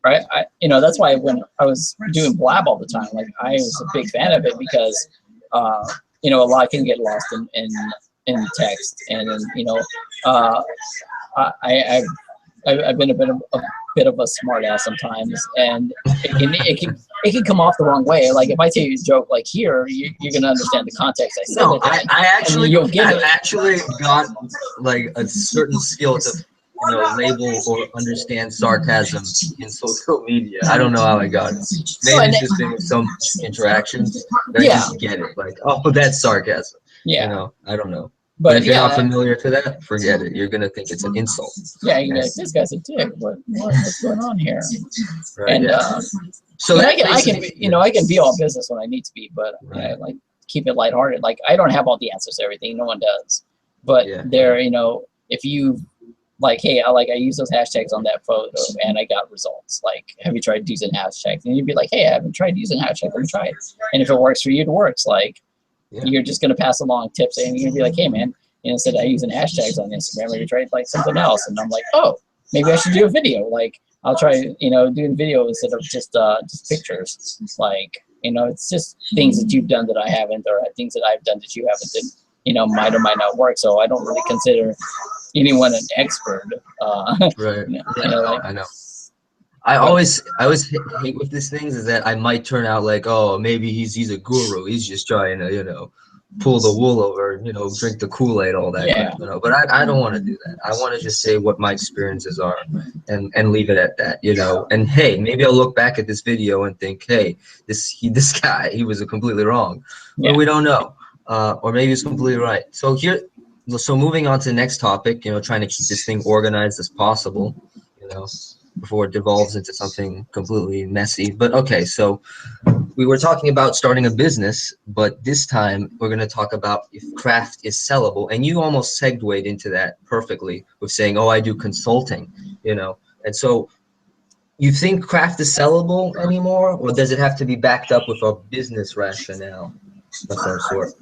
Right, that's why when I was doing Blab all the time, like I was a big fan of it because a lot can get lost in text, and I've been a bit of a smart ass sometimes, and it can come off the wrong way. Like if I tell you a joke like here, you're gonna understand the context I said No, it. I actually got like a certain skill to label or understand sarcasm in social media. I don't know how I got it. Maybe it's just been some interactions that I just get it. Like, oh, that's sarcasm. Yeah. I don't know. But if you're not familiar to that, forget it. You're gonna think it's an insult. Yeah, you're like, this guy's a dick. What's going on here? Right, and so I can be all business when I need to be, but I like keep it lighthearted. Like I don't have all the answers to everything. No one does. But if you like, hey, I use those hashtags on that photo and I got results. Like, have you tried using hashtags? And you'd be like, hey, I haven't tried using hashtags. Let me try it. And if it works for you, it works. Like, you're just gonna pass along tips, and you're gonna be like, hey, man, instead of using hashtags on Instagram, maybe try like something else. And I'm like, oh, maybe I should do a video. Like, I'll try, doing video instead of just pictures. Like, it's just things that you've done that I haven't, or things that I've done that you haven't. That might or might not work. So I don't really consider anyone an expert. Right. I know. I always hate with these things is that I might turn out like, oh, maybe he's a guru. He's just trying to, pull the wool over, drink the Kool-Aid, all that. Yeah. But I don't want to do that. I want to just say what my experiences are and leave it at that, And hey, maybe I'll look back at this video and think, hey, this guy, he was completely wrong. Yeah. But we don't know. Or maybe he's completely right. So moving on to the next topic, trying to keep this thing organized as possible, before it devolves into something completely messy. But okay, so we were talking about starting a business, but this time we're going to talk about if craft is sellable. And you almost segued into that perfectly with saying, oh, I do consulting, And so you think craft is sellable anymore, or does it have to be backed up with a business rationale of some sort?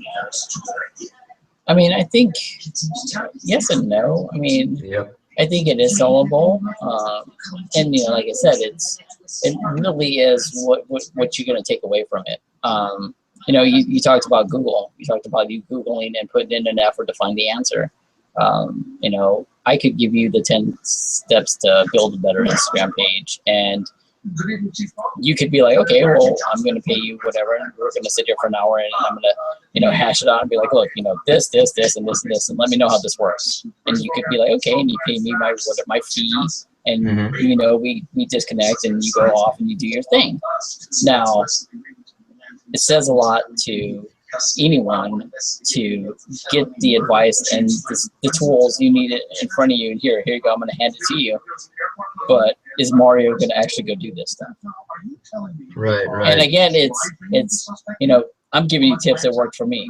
I mean, I think yes and no. I mean, yep. I think it is sellable, and like I said, it really is what you're going to take away from it. You talked about Google. You talked about you Googling and putting in an effort to find the answer. I could give you the 10 steps to build a better Instagram page, and you could be like, okay, well, I'm going to pay you whatever, and we're going to sit here for an hour, and I'm going to, hash it out and be like, look, this, and this, and this, and let me know how this works. And you could be like, okay, and you pay me my fee, and we disconnect, and you go off and you do your thing. Now, it says a lot to anyone to get the advice and the tools you need it in front of you. And here you go, I'm going to hand it to you. But is Mario going to actually go do this stuff? Right. And again, it's I'm giving you tips that worked for me.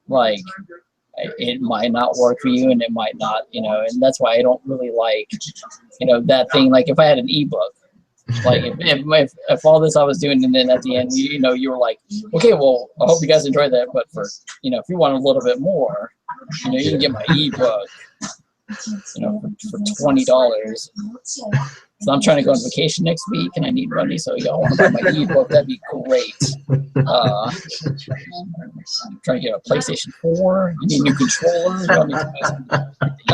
Like, it might not work for you, and it might not, and that's why I don't really like, that thing. Like, if I had an ebook, like if all this I was doing, and then at the end, you were like, okay, well, I hope you guys enjoyed that, but for, if you want a little bit more, you can get my ebook. for $20. So I'm trying to go on vacation next week, and I need money. So y'all want to buy my ebook? That'd be great. I'm trying to get a PlayStation 4. You need new controllers. Y'all need to buy some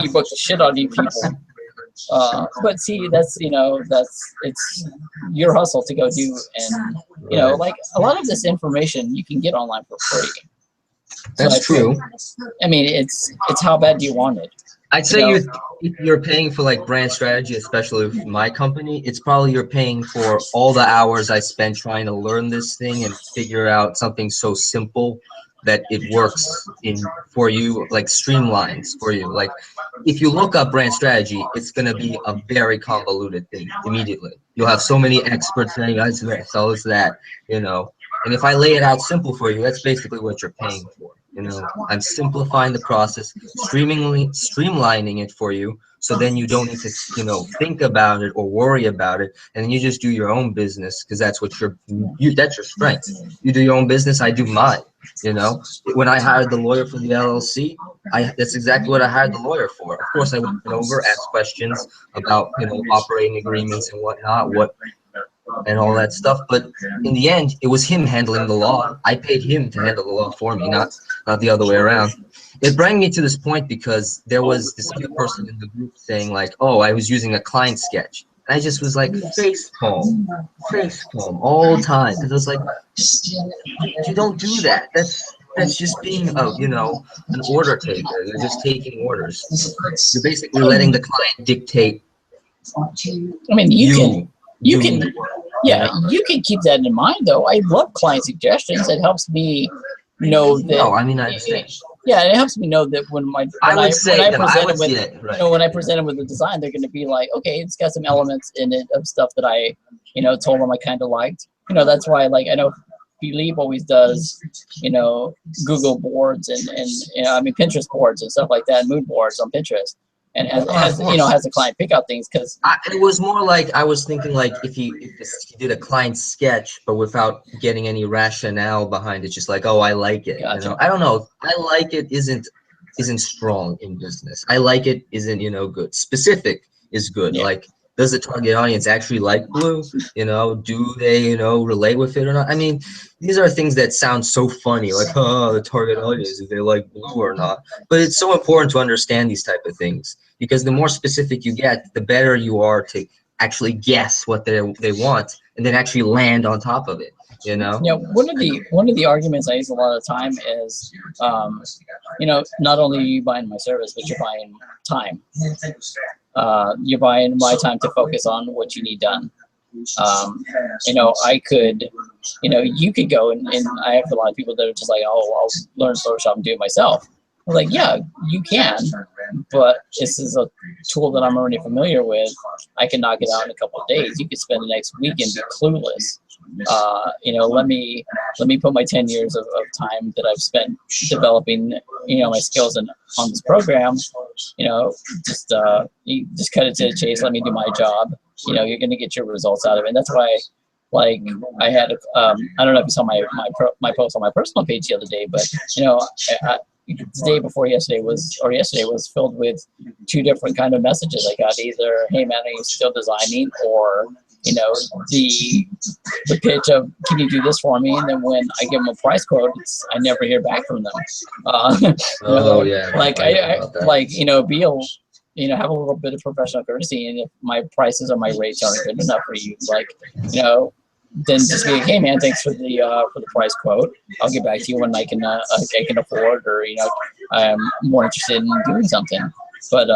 ebook to shit on you people. But see, that's it's your hustle to go do, and like a lot of this information you can get online for free. That's true. I mean, it's how bad do you want it? I'd say if you're paying for like brand strategy, especially with my company, it's probably you're paying for all the hours I spent trying to learn this thing and figure out something so simple that it works for you, like streamlines for you. Like if you look up brand strategy, it's gonna be a very convoluted thing immediately. You'll have so many experts saying that's this, so it's that, And if I lay it out simple for you, that's basically what you're paying for. I'm simplifying the process, streamlining it for you, so then you don't need to, think about it or worry about it, and then you just do your own business because that's what that's your strength. You do your own business, I do mine. When I hired the lawyer for the LLC, that's exactly what I hired the lawyer for. Of course, I went over, asked questions about, operating agreements and whatnot, and all that stuff. But in the end, it was him handling the law. I paid him to handle the law for me, not the other way around. It brought me to this point because there was this other person in the group saying like, oh, I was using a client sketch. I just was like, face palm all the time. Because I was like, you don't do that. That's just being an order taker. You're just taking orders. You're basically letting the client dictate. I mean, you can keep that in mind, though. I love client suggestions. It helps me know that. No, I mean, I understand. Yeah, it helps me know that when I present it with the design, they're going to be like, okay, it's got some elements in it of stuff that I, told them I kind of liked. That's why, like, I know Philippe always does, Google boards and Pinterest boards and stuff like that, mood boards on Pinterest. And has the client pick out things because it was more like I was thinking like if he did a client sketch but without getting any rationale behind it, just like, oh, I like it. Gotcha. I don't know. I like it isn't strong in business. I like it isn't good. Specific is good. Yeah. Like, does the target audience actually like blue? Do they relate with it or not? I mean, these are things that sound so funny, like, oh, the target audience, if they like blue or not. But it's so important to understand these type of things because the more specific you get, the better you are to actually guess what they want and then actually land on top of it. Yeah, one of the arguments I use a lot of the time is, not only are you buying my service, but you're buying time. You're buying my time to focus on what you need done. I could, you could go and I have a lot of people that are just like, oh, I'll learn Photoshop and do it myself. I'm like, yeah, you can, but this is a tool that I'm already familiar with. I can knock it out in a couple of days. You could spend the next week and be clueless. Let me put my 10 years of time that I've spent developing, my skills on this program, just cut it to the chase. Let me do my job. You're going to get your results out of it. And that's why, like, I had, I don't know if you saw my post on my personal page the other day, but, the day before yesterday was filled with 2 different kind of messages. I got either, hey man, are you still designing, or the pitch of, can you do this for me? And then when I give them a price quote, I never hear back from them. Yeah. Like Beal, have a little bit of professional courtesy, and if my prices or my rates aren't good enough for you, like, then just be like, hey man, thanks for the price quote. I'll get back to you when I can afford, or I'm more interested in doing something. But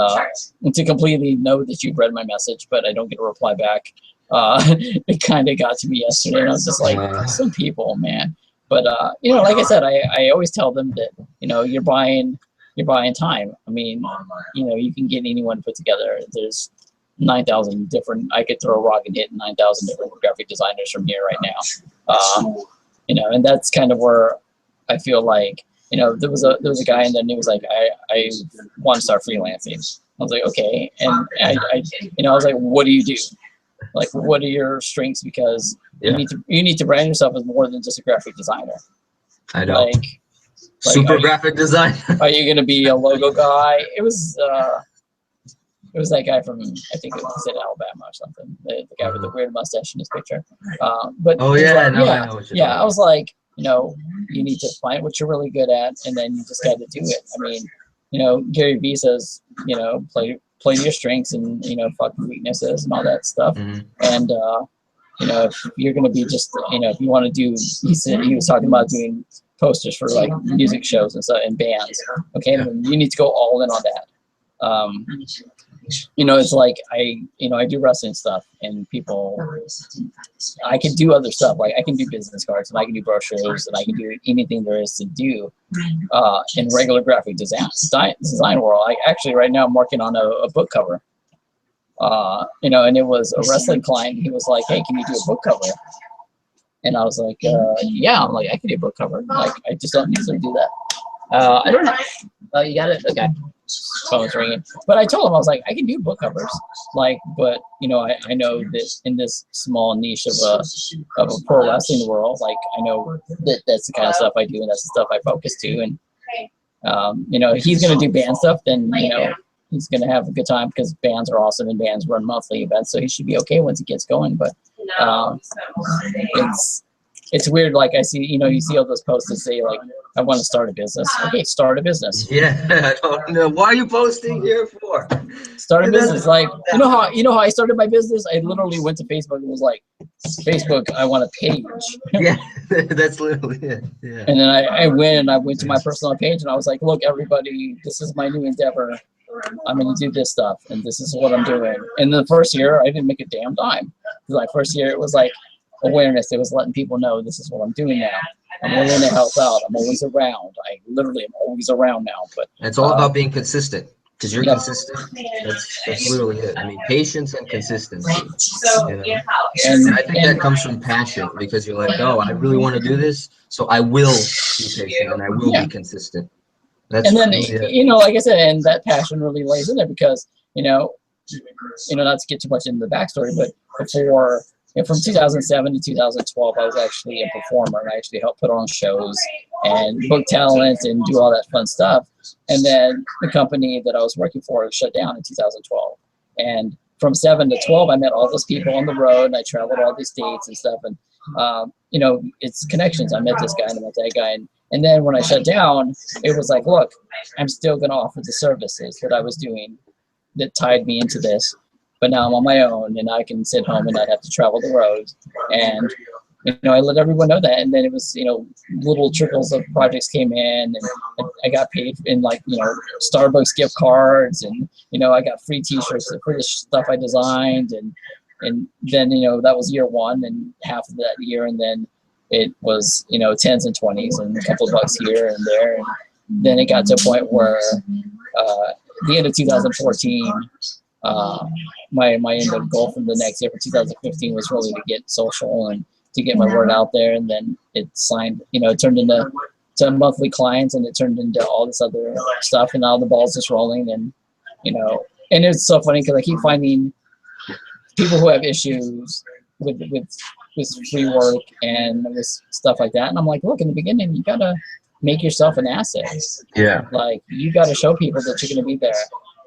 to completely know that you've read my message, but I don't get a reply back, it kind of got to me yesterday, and I was just like, some people, man. But like I said, I always tell them that you're buying time. I mean, you can get anyone put together. There's 9,000 different. I could throw a rock and hit 9,000 different graphic designers from here right now. And that's kind of where I feel like there was a guy, and then he was like, I want to start freelancing. I was like, okay, and I was like, what do you do? Like, what are your strengths? Because you need to brand yourself as more than just a graphic designer. I know. Like super graphic design. Are you gonna be a logo guy? It was It was that guy from, I think it was, he said Alabama or something. The guy with the weird mustache in his picture. But Oh he's yeah, like, now I yeah, know what you're yeah. talking I was like, you know, you need to find what you're really good at, and then you just got to do it. I mean, you know, Gary Vee says, you know, play to your strengths and, you know, fuck your weaknesses and all that stuff. And you know, if you're going to be just, you know, if you want to do, he was talking about doing posters for like music shows and stuff and bands. Okay, Yeah. then you need to go all in on that. You know, it's like you know, I do wrestling stuff, and people, I can do other stuff. Like I can do business cards, and I can do brochures, and I can do anything there is to do in regular graphic design world. I actually right now I'm working on a book cover. You know, and it was a wrestling client. He was like, "Hey, can you do a book cover?" And I was like, "Yeah." I'm like, "I can do a book cover. Like, I just don't usually do that." I don't know. Oh, you got it. Okay. Phone's ringing. But I told him, I was like, I can do book covers. Like, but you know, I know that in this small niche of a pro wrestling world, like I know that that's the kind of stuff I do, and that's the stuff I focus to. And you know, if he's gonna do band stuff, then you know, he's gonna have a good time because bands are awesome and bands run monthly events, so he should be okay once he gets going. But it's weird. Like I see, you know, you see all those posts that say like, I want to start a business. Okay, start a business. Yeah, I don't know. Why are you posting here for? Start a business. Like, you know how I started my business? I literally went to Facebook and was like, Facebook, I want a page. Yeah, that's literally it. Yeah. And then I went to my personal page and I was like, look, everybody, this is my new endeavor. I'm going to do this stuff, and this is what I'm doing. And the first year, I didn't make a damn dime. My first year, it was like awareness. It was letting people know this is what I'm doing now. I'm willing to help out. I'm always around. I literally am always around now. But It's all about being consistent, because you're Yep. consistent. That's literally it. I mean, patience and consistency. You know? and I think that comes from passion, because you're like, oh, I really want to do this, so I will be patient and I will be consistent. That's and then really it. you know, like I said, and that passion really lays in there because you know, not to get too much into the backstory, but before. And from 2007 to 2012, I was actually a performer, and I actually helped put on shows and book talent and do all that fun stuff. And then the company that I was working for shut down in 2012. And from 7 to 12, I met all those people on the road, and I traveled all these states and stuff. And you know, it's connections. I met this guy and I met that guy. And then when I shut down, it was like, look, I'm still going to offer the services that I was doing that tied me into this. But now I'm on my own, and I can sit home and not have to travel the road. And you know, I let everyone know that. And then it was, you know, little trickles of projects came in, and I got paid in like, you know, Starbucks gift cards, and you know, I got free T-shirts for the stuff I designed, and then you know, that was year one, and half of that year, and then it was, you know, 10s and 20s and a couple of bucks here and there. And then it got to a point where the end of 2014. My end of goal for the next year for 2015 was really to get social and to get my word out there, and then it signed, you know, it turned into monthly clients, and it turned into all this other stuff, and now the ball's just rolling. And you know, and it's so funny because I keep finding people who have issues with free work and with stuff like that, and I'm like, look, in the beginning you gotta make yourself an asset. Yeah. Like you gotta show people that you're gonna be there.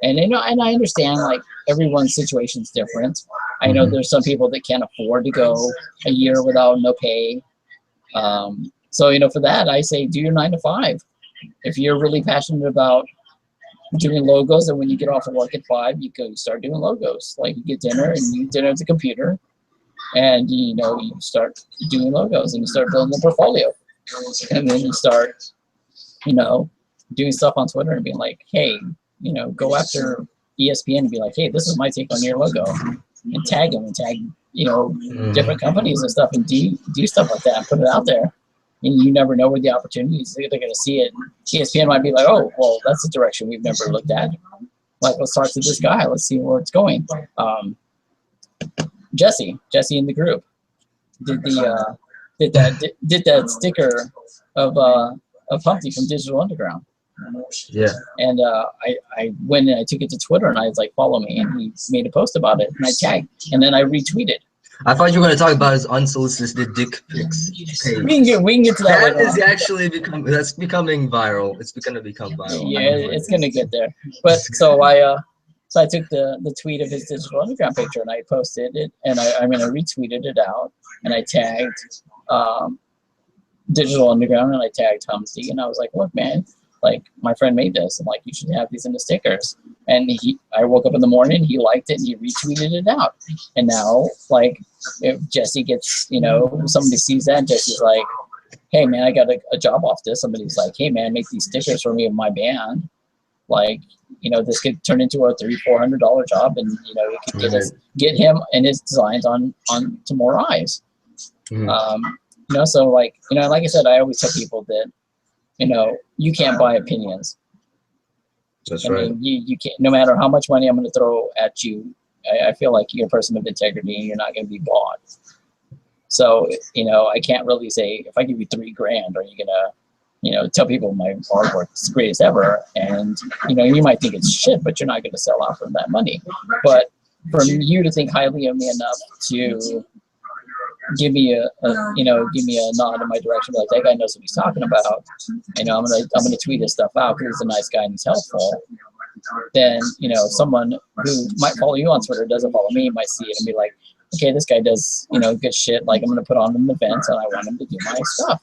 And you know, and I understand like everyone's situation's different. I know there's some people that can't afford to go a year without no pay. So you know, for that, I say do your 9 to 5. If you're really passionate about doing logos, and when you get off of work at 5, you go start doing logos. Like you get dinner and you eat dinner at the computer, and you know, you start doing logos and you start building a portfolio, and then you start, you know, doing stuff on Twitter and being like, hey. You know, go after ESPN and be like, hey, this is my take on your logo, and tag them and tag, you know, different companies and stuff, and do stuff like that and put it out there. And you never know where the opportunities, they're going to see it. ESPN might be like, oh, well, that's a direction we've never looked at. Like, let's talk to this guy. Let's see where it's going. Jesse in the group did that sticker of Humpty from Digital Underground. Yeah. And I went and I took it to Twitter, and I was like, follow me, and he made a post about it, and I tagged, and then I retweeted. I thought you were going to talk about his unsolicited dick pics page. We can get to that. That is actually becoming viral. It's going to become viral. Yeah, it's going to get there. But so I So I took the tweet of his Digital Underground picture and I posted it, and I retweeted it out, and I tagged Digital Underground, and I tagged Humsey, and I was like, look, man, like, my friend made this, and like, you should have these in the stickers. And I woke up in the morning, he liked it, and he retweeted it out. And now, like, if Jesse gets, you know, somebody sees that, and Jesse's like, hey man, I got a job off this. Somebody's like, hey man, make these stickers for me of my band. Like, you know, this could turn into a $300-400 job, and you know, it could get him and his designs on to more eyes. You know, so like, you know, like I said, I always tell people that, you know, you can't buy opinions. That's I right. mean, you can't, no matter how much money I'm going to throw at you, I feel like you're a person of integrity and you're not going to be bought. So, you know, I can't really say, if I give you $3 grand, are you going to, you know, tell people my artwork is the greatest ever? And, you know, you might think it's shit, but you're not going to sell out for that money. But for you to think highly of me enough to give me a nod in my direction, like, that guy knows what he's talking about. You know, I'm gonna tweet his stuff out because he's a nice guy and he's helpful. Then, you know, someone who might follow you on Twitter, doesn't follow me, might see it and be like, okay, this guy does, you know, good shit. Like, I'm gonna put on him events and I want him to do my stuff.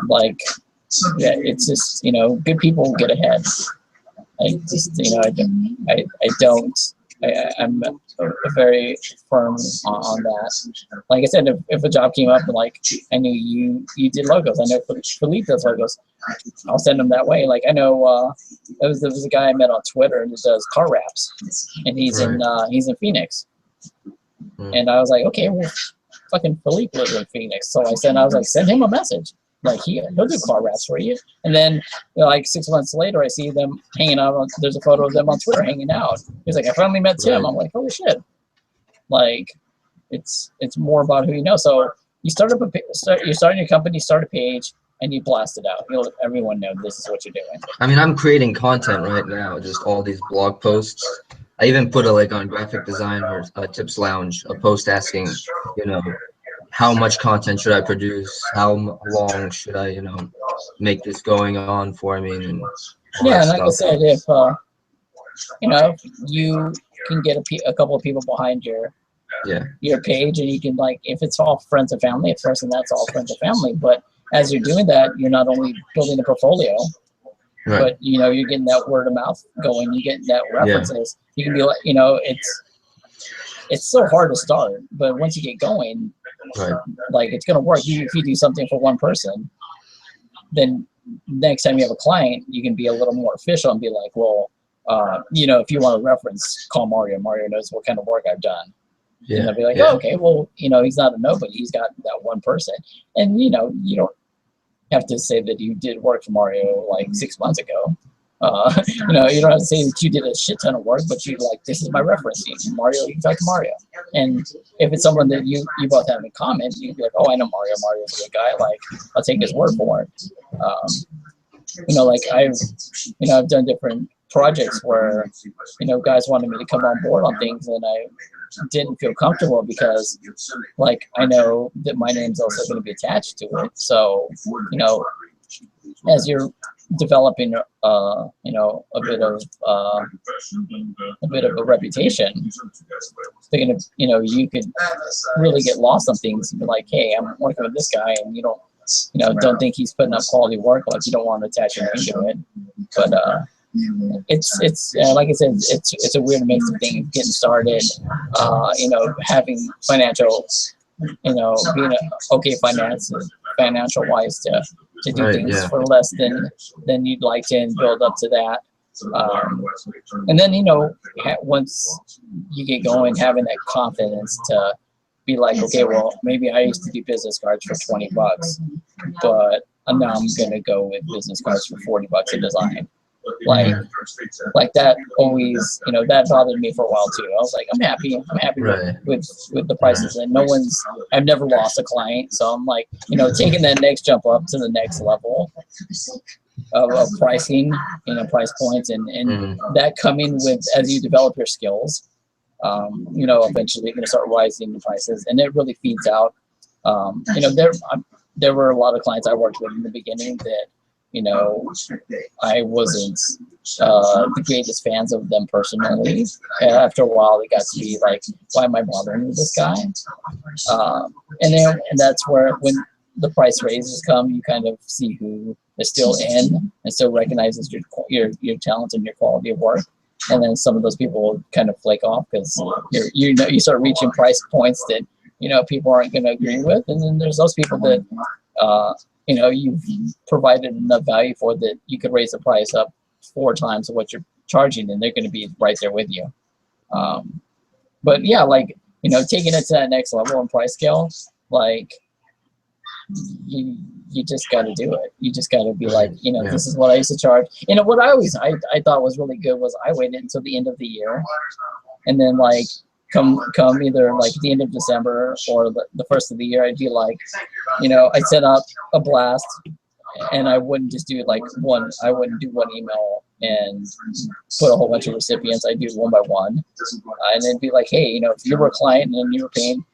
Like, yeah, it's just, you know, good people get ahead. I just, you know, I'm very firm on that. Like I said, if a job came up and like I knew you did logos, I know Philippe does logos, I'll send them that way. Like I know there was a guy I met on Twitter that does car wraps, and he's in Phoenix, and I was like, okay, well, fucking Philippe lives in Phoenix, so I was like, send him a message. Like he'll do car wraps for you. And then, you know, like 6 months later, I see them hanging out. There's a photo of them on Twitter hanging out. He's like, I finally met Tim. I'm like, holy shit! Like, it's more about who you know. So you you're starting your company, start a page, and you blast it out. You let everyone know this is what you're doing. I mean, I'm creating content right now, just all these blog posts. I even put on Graphic Design or Tips Lounge, a post asking, you know, how much content should I produce? How long should I, you know, make this going on for me? And yeah, like I said, if you know, you can get a couple of people behind your page, and you can, like, if it's all friends and family, at first, and that's all friends and family. But as you're doing that, you're not only building a portfolio, but you know, you're getting that word of mouth going. You get that references. You can be like, you know, it's so hard to start, but once you get going, like, it's gonna work. If you do something for one person, then next time you have a client, you can be a little more official and be like, well, you know, if you want a reference, call Mario. Mario knows what kind of work I've done. And they'll be like, oh, okay, well, you know, he's not a nobody. He's got that one person. And, you know, you don't have to say that you did work for Mario like 6 months ago. You know, you don't have to say that you did a shit ton of work, but you like, this is my reference. Mario, you can talk to Mario. And if it's someone that you both have in common, you'd be like, oh, I know Mario. Mario's a good guy. Like, I'll take his word for it. You know, like I've done different projects where, you know, guys wanted me to come on board on things, and I didn't feel comfortable because, like, I know that my name's also going to be attached to it. So, you know, as you're developing, you know, a bit of a reputation, they're gonna, you know, you could really get lost on things and be like, hey, I'm working with this guy, and you don't think he's putting up quality work. Like, you don't want to attach your name to it. But it's like I said, it's a weird mix of things getting started, you know, having financial, you know, being okay financial wise to do things for less than you'd like to, and build up to that. And then, you know, once you get going, having that confidence to be like, okay, well, maybe I used to do business cards for $20, but now I'm gonna go with business cards for $40 a design. Like that always, you know, that bothered me for a while too. I was like, I'm happy with the prices, and I've never lost a client. So I'm like, you know, taking that next jump up to the next level of pricing, you know, price points, and that coming with, as you develop your skills, you know, eventually you're going to start rising the prices, and it really feeds out. You know, there were a lot of clients I worked with in the beginning that you know, I wasn't the greatest fans of them personally. After a while, it got to be like, why am I bothering with this guy? And that's where when the price raises come, you kind of see who is still in and still recognizes your talent and your quality of work. And then some of those people will kind of flake off because you start reaching price points that people aren't going to agree with. And then there's those people that you've provided enough value for that you could raise the price up 4 times what you're charging, and they're going to be right there with you. But yeah, like taking it to that next level in price scale, like you just got to do it. You just got to be like, this is what I used to charge. What I thought was really good was I waited until the end of the year, and then like come either like the end of December or the first of the year, I'd be like, I set up a blast, and I wouldn't just do like one. I wouldn't do one email and put a whole bunch of recipients. I'd do one by one, and it'd be like, hey, if you were a client and you were paying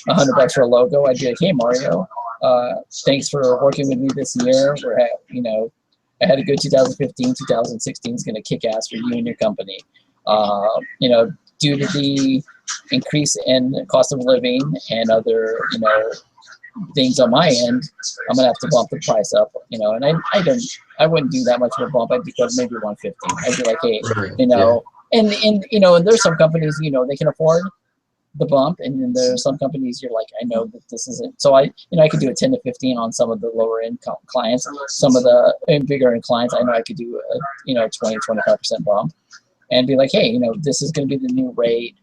$100 for a logo, I'd be like, hey, Mario, thanks for working with me this year. I had a good 2015. 2016 is going to kick ass for you and your company. Due to the increase in cost of living and other, things on my end, I'm gonna have to bump the price up, and I wouldn't do that much of a bump. I'd go maybe 150. I'd be like, hey, and there's some companies, they can afford the bump, and then there's some companies you're like, I know that this isn't. So I could do a 10 to 15 on some of the lower income clients. Some of the bigger end clients, I know I could do a 20, 25% bump, and be like, hey, this is going to be the new rate.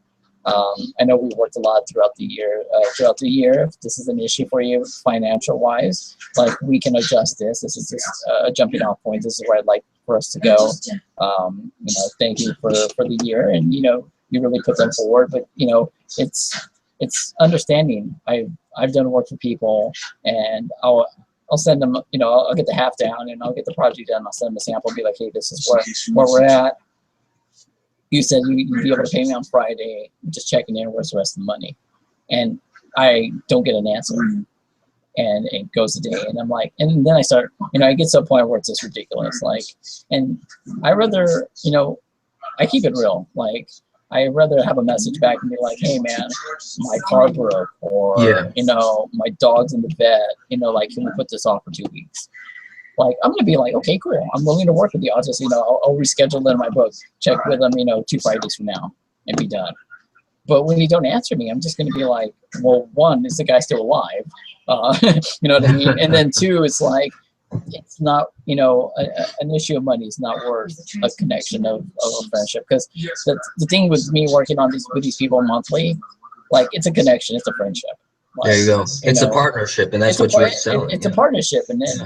I know we worked a lot throughout the year. If this is an issue for you financial wise, like we can adjust this. This is just a jumping off point. This is where I'd like for us to go. Thank you for the year, and you really put them forward. But it's understanding. I've done work for people, and I'll send them. I'll get the half down, and I'll get the project done. I'll send them a sample, and be like, hey, this is where we're at. You said you'd be able to pay me on Friday. Just checking in. Where's the rest of the money? And I don't get an answer. And it goes a day, and I'm like, and then I start, I get to a point where it's just ridiculous. Like, and I rather, I keep it real. Like, I rather have a message back and be like, hey man, my car broke, or my dog's in the vet. Like, can we put this off for 2 weeks? Like, I'm gonna be like, okay, cool. I'm willing to work with you. I'll just, I'll reschedule it in my book. Check with them, 2 Fridays from now, and be done. But when you don't answer me, I'm just gonna be like, well, 1, is the guy still alive? You know what I mean? And then 2, it's like, it's not, an issue of money is not worth a connection of a friendship. Because the thing with me working on with these people monthly, like, it's a connection, it's a friendship. Like, there you go. It's a partnership, and that's what you're selling. It's a partnership, and then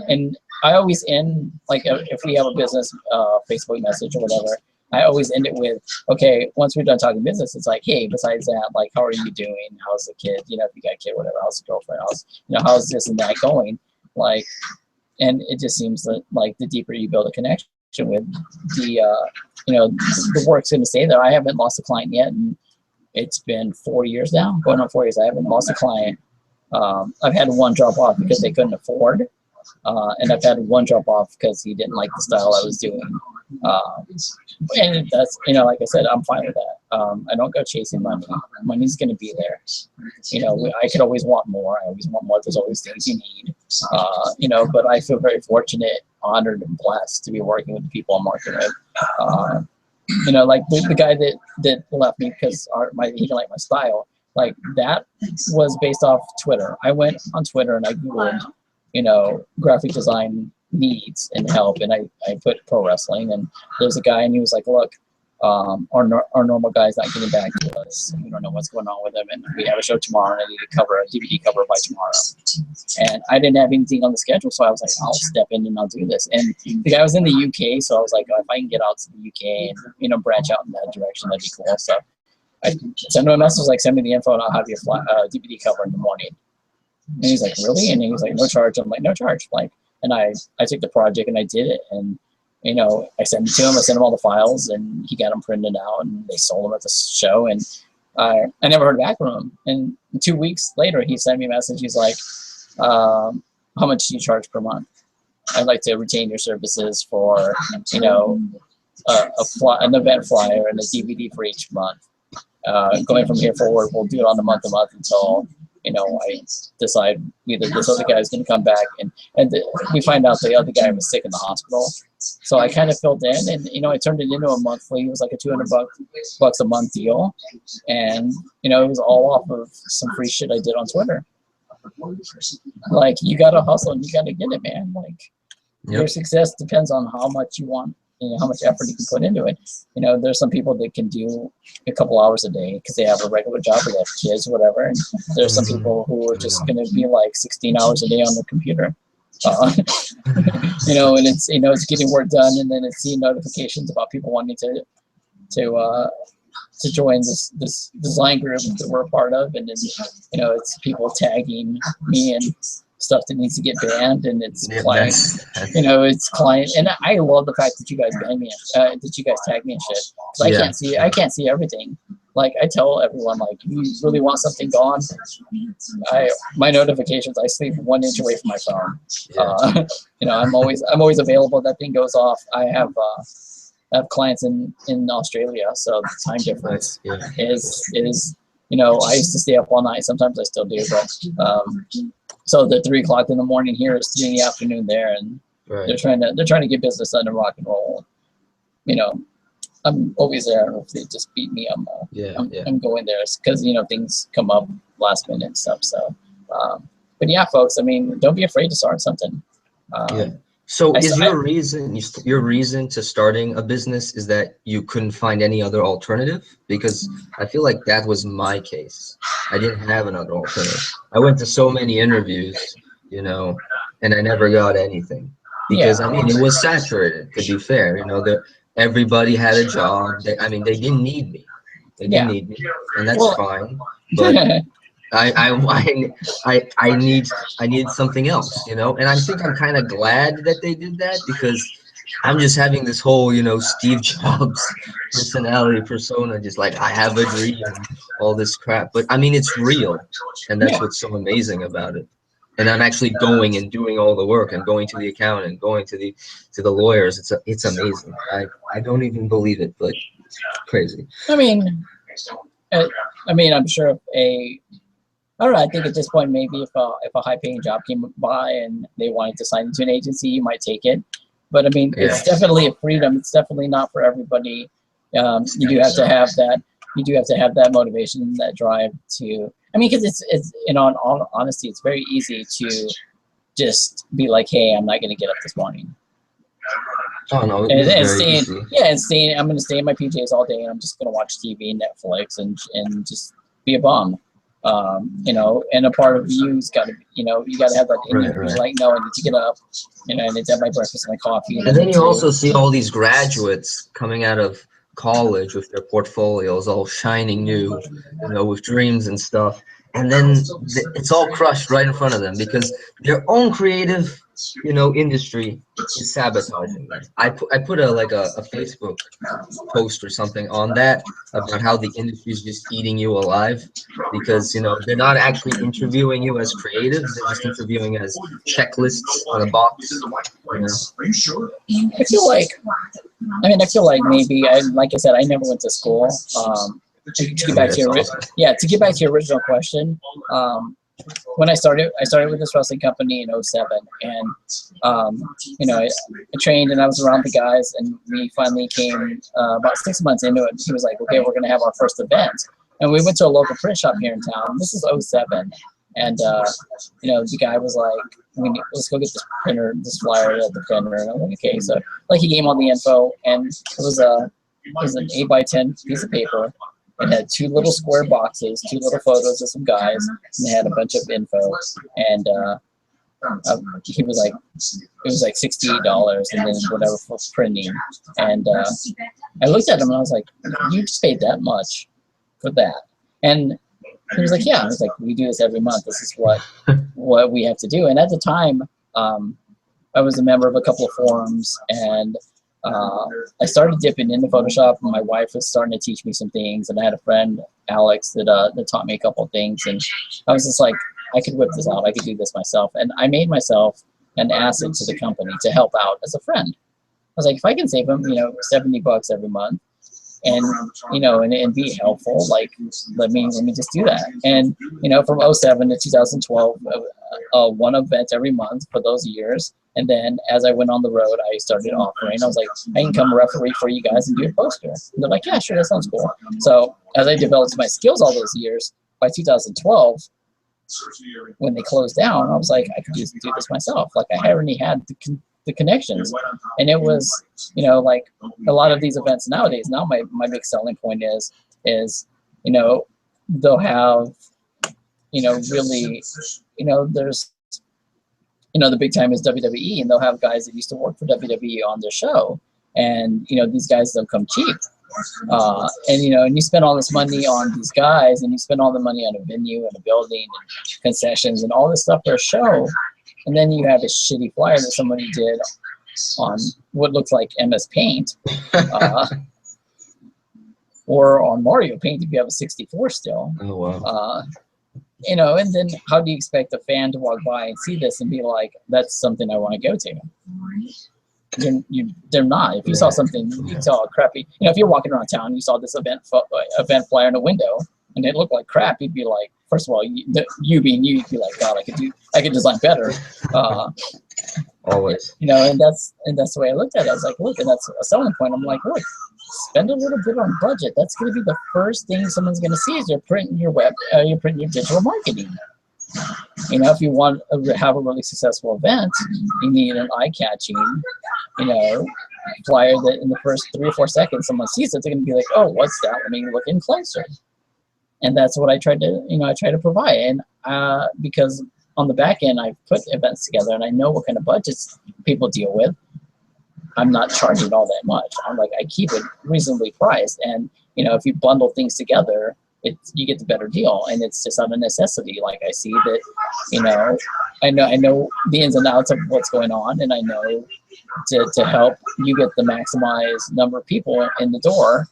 and I always end, like, if we have a business Facebook message or whatever, I always end it with, okay, once we're done talking business, it's like, hey, besides that, like, how are you doing? How's the kid? If you got a kid, whatever. How's the girlfriend? How's this and that going? Like, and it just seems that, like, the deeper you build a connection with, the work's going to stay there. I haven't lost a client yet, and it's been 4 years now, going on 4 years. I haven't lost a client. I've had one drop off because they couldn't afford, and I've had one drop off because he didn't like the style I was doing. And that's, like I said, I'm fine with that. I don't go chasing money. Money's going to be there. I could always want more. I always want more. There's always things you need. But I feel very fortunate, honored, and blessed to be working with the people I'm working with. Like the guy that left me because he didn't like my style, like, that was based off Twitter. I went on Twitter and I Googled, graphic design needs and help, and I put pro wrestling, and there's a guy, and he was like, look, our normal guy's not getting back to us. We don't know what's going on with him, and we have a show tomorrow, and I need to cover a DVD cover by tomorrow. And I didn't have anything on the schedule, so I was like, I'll step in and I'll do this. And the guy was in the UK, so I was like, oh, if I can get out to the UK and branch out in that direction, that'd be cool. So I sent him a message like, send me the info, and I'll have your DVD cover in the morning. And he's like, really? And he was like, no charge. I'm like, no charge. Like, and I took the project and I did it, and I sent it to him. I sent him all the files, and he got them printed out, and they sold them at the show. And I never heard back from him. And 2 weeks later, he sent me a message. He's like, how much do you charge per month? I'd like to retain your services for, you know, an event flyer and a DVD for each month. Going from here forward, we'll do it on a month-to-month until, you know, I decide either this other guy is going to come back, and we find out the other guy was sick in the hospital. So I kind of filled in, and you know, I turned it into a monthly. It was like a $200 a month deal, and you know, it was all off of some free shit I did on Twitter. Like, you gotta hustle and you gotta get it, man. Like, your success depends on how much you want, you know, how much effort you can put into it. You know, there's some people that can do a couple hours a day because they have a regular job or they have kids or whatever. And there's some people who are just going to be like 16 hours a day on their computer. You know, and it's, you know, it's getting work done, and then it's seeing notifications about people wanting to join this design group that we're a part of, and then, you know, it's people tagging me and stuff that needs to get banned, and it's client, you know, it's client, and I love the fact that you guys ban me, that you guys tag me and shit, because I can't see everything. Like, I tell everyone, like, you really want something gone, my notifications, I sleep 1 inch away from my phone. You know, I'm always available. That thing goes off. I have clients in Australia, so the time difference is, you know, I used to stay up all night. Sometimes I still do, but so the 3 o'clock in the morning here is 3 in the afternoon there, and they're trying to get business done and rock and roll. You know, I'm always there. If they just beat me, I'm going there, because, you know, things come up last minute and stuff. So, but yeah, folks, I mean, don't be afraid to start something. So is your reason to starting a business is that you couldn't find any other alternative? Because I feel like that was my case. I didn't have another alternative. I went to so many interviews, you know, and I never got anything. Because I mean, it was saturated, to be fair. You know, everybody had a job. They didn't need me. They didn't need me, and that's fine. But I need something else, you know, and I think I'm kind of glad that they did that, because I'm just having this whole, you know, Steve Jobs personality persona, just like, I have a dream and all this crap. But I mean, it's real, and that's what's so amazing about it. And I'm actually going and doing all the work, and going to the accountant, going to the lawyers. It's amazing. I don't even believe it, but it's crazy. I mean, I'm sure I don't know. I think at this point, maybe if a high-paying job came by and they wanted to sign into an agency, you might take it. But I mean, it's definitely a freedom. It's definitely not for everybody. You do have to have that. You do have to have that motivation, that drive to. I mean, because it's in all honesty, it's very easy to just be like, hey, I'm not going to get up this morning. Oh no, and staying. I'm going to stay in my PJs all day, and I'm just going to watch TV, Netflix, and just be a bum. You know, and a part of you's got to, you know, you got to have that in you, like, no, I need to get up, you know, I need to have my breakfast and my coffee. And then you also see all these graduates coming out of college with their portfolios all shining new, you know, with dreams and stuff, and then it's all crushed right in front of them because their own creative, you know, industry is sabotaging them. I put a Facebook post or something on that about how the industry is just eating you alive, because, you know, they're not actually interviewing you as creatives, they're just interviewing as checklists on a box. You know? I feel like maybe, like I said, I never went to school. To get back to your original question, when I started with this wrestling company in 2007, and you know, I trained and I was around the guys, and we finally came about 6 months into it. He was like, okay, we're gonna have our first event, and we went to a local print shop here in town. This is 2007, and you know, the guy was like, let's go get this printer, this flyer at the printer, and I'm like, okay. So like, he gave me all the info, and it was an 8x10 piece of paper. It had 2 little square boxes, 2 little photos of some guys, and they had a bunch of info. And he was like, it was like $68, and then whatever for printing. And I looked at him and I was like, you just paid that much for that? And he was like, yeah. I was like, we do this every month. This is what we have to do. And at the time, I was a member of a couple of forums, and I started dipping into Photoshop, and my wife was starting to teach me some things, and I had a friend, Alex, that taught me a couple of things, and I was just like, I could whip this out, I could do this myself. And I made myself an asset to the company to help out as a friend. I was like, if I can save them, $70 every month, and and be helpful, like let me just do that. And from '07 to 2012, one event every month for those years. And then as I went on the road, I started offering. I was like, I can come referee for you guys and do a poster. And they're like, yeah, sure, that sounds cool. So as I developed my skills all those years, by 2012, when they closed down, I was like, I could just do this myself. Like I already had the connections, and it was like a lot of these events nowadays. Now my big selling point is they'll have really there's the big time is WWE, and they'll have guys that used to work for WWE on their show, and these guys don't come cheap. And you spend all this money on these guys, and you spend all the money on a venue and a building and concessions and all this stuff for a show, and then you have a shitty flyer that somebody did on what looks like MS Paint, or on Mario Paint if you have a 64 still. Oh wow. And then how do you expect a fan to walk by and see this and be like, that's something I want to go to? They're not. If you saw something, you saw a crappy. If you're walking around town, and you saw this event flyer in a window, and it looked like crap, you'd be like, first of all, you being you'd be like, God, I could design better. Always. And that's the way I looked at it. I was like, look, and that's a selling point. I'm like, look, spend a little bit on budget. That's going to be the first thing someone's going to see is you're printing your digital marketing. If you want to have a really successful event, you need an eye-catching, flyer that in the first 3 or 4 seconds someone sees it, they're going to be like, oh, what's that? Let me look in closer. And that's what I tried to provide. And because on the back end, I put events together and I know what kind of budgets people deal with. I'm not charging all that much. I'm like, I keep it reasonably priced. And, if you bundle things together, you get the better deal. And it's just out of necessity. Like I see that, I know the ins and outs of what's going on. And I know to help you get the maximized number of people in the door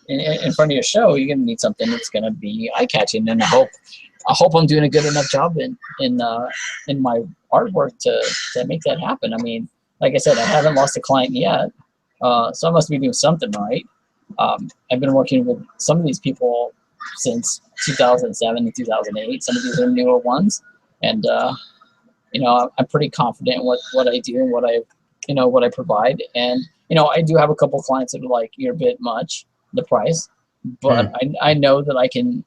in front of your show, you're going to need something that's going to be eye-catching. And I hope I'm doing a good enough job in my artwork to make that happen. I mean, like I said, I haven't lost a client yet, so I must be doing something right. I've been working with some of these people since 2007 and 2008. Some of these are newer ones, and I'm pretty confident in what I do and what I provide. And I do have a couple clients that are like, you're a bit much the price, but I know that I can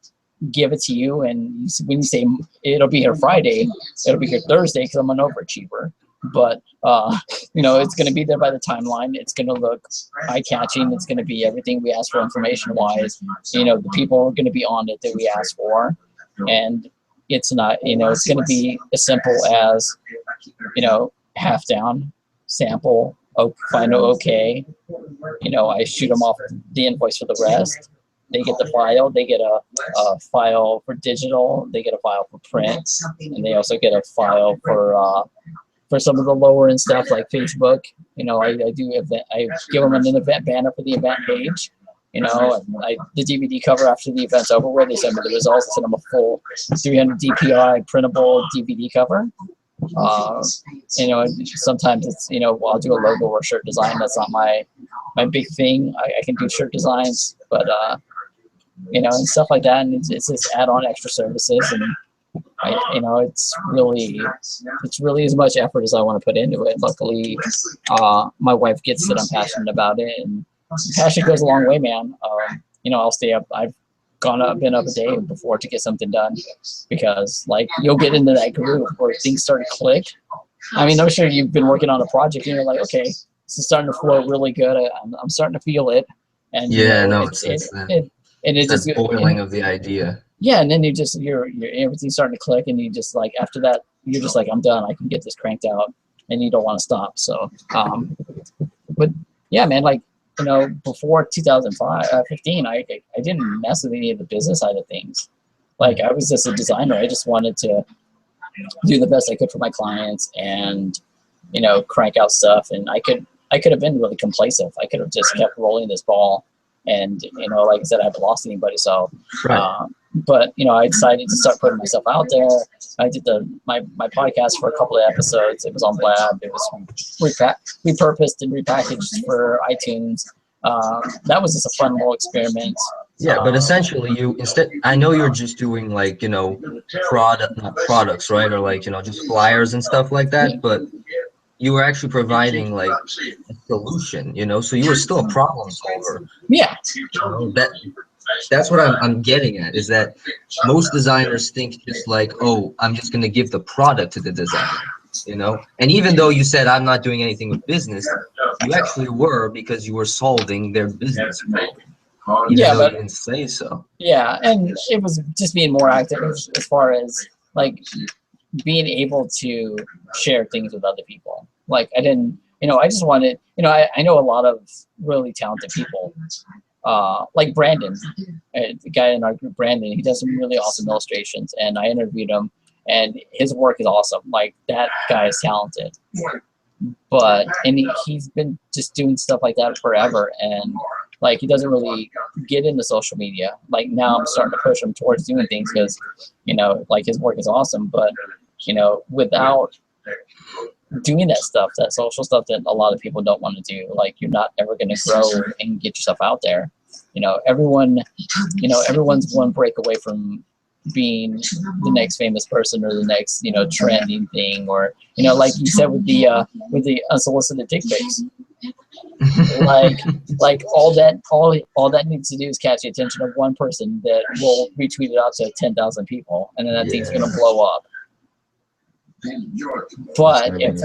give it to you. And when you say it'll be here Friday, it'll be here Thursday because I'm an overachiever. But it's going to be there by the timeline. It's going to look eye-catching. It's going to be everything we ask for information-wise. The people are going to be on it that we ask for, and it's not. It's going to be as simple as half down, sample, final okay. I shoot them off the invoice for the rest. They get the file. They get a file for digital. They get a file for print, and they also get a file for some of the lower end stuff like Facebook. I do event. I give them an event banner for the event page. And the DVD cover after the event's over, where they send me the results, send them a full 300 DPI printable DVD cover. Sometimes it's I'll do a logo or shirt design. That's not my big thing. I can do shirt designs, but and stuff like that. And it's just add-on extra services, and it's really as much effort as I want to put into it. Luckily, my wife gets that I'm passionate about it, and passion goes a long way, man. I'll stay up. I've been up a day before to get something done, because you'll get into that groove where things start to click. I mean, I'm sure you've been working on a project and you're like, okay, this is starting to flow really good. I'm starting to feel it. And it's just boiling of the idea. Yeah, and then you're everything's starting to click, and you just after that you're just like, I'm done. I can get this cranked out, and you don't want to stop. So, but yeah, man, before 2015, I didn't mess with any of the business side of things. I was just a designer. I just wanted to do the best I could for my clients, and crank out stuff. And I could have been really complacent. I could have just kept rolling this ball, And like I said, I haven't lost anybody. So, Right. but I decided to start putting myself out there. I did my podcast for a couple of episodes. It was on Blab. It was repurposed and repackaged for iTunes. That was just a fun little experiment. Yeah, but essentially I know you're just doing like, not products, right? Or like, just flyers and stuff like that, but you were actually providing like a solution, so you were still a problem solver. Yeah. That's what I'm getting at, is that most designers think just like, oh, I'm just gonna give the product to the designer, and even though you said I'm not doing anything with business, you actually were, because you were solving their business problem, even though you didn't say so. Yeah, and it was just being more active as far as like being able to share things with other people. Like I didn't, I just wanted, I know a lot of really talented people, like Brandon, the guy in our group, Brandon. He does some really awesome illustrations, and I interviewed him, and his work is awesome. Like that guy is talented, and he's been just doing stuff like that forever, and like he doesn't really get into social media. Like now I'm starting to push him towards doing things because, like his work is awesome, but without doing that stuff, that social stuff that a lot of people don't want to do, like you're not ever going to grow and get yourself out there. Everyone's one break away from being the next famous person or the next, trending thing, or, like you said with the unsolicited dick pics. like all that needs to do is catch the attention of one person that will retweet it out to 10,000 people, and then that thing's going to blow up. But if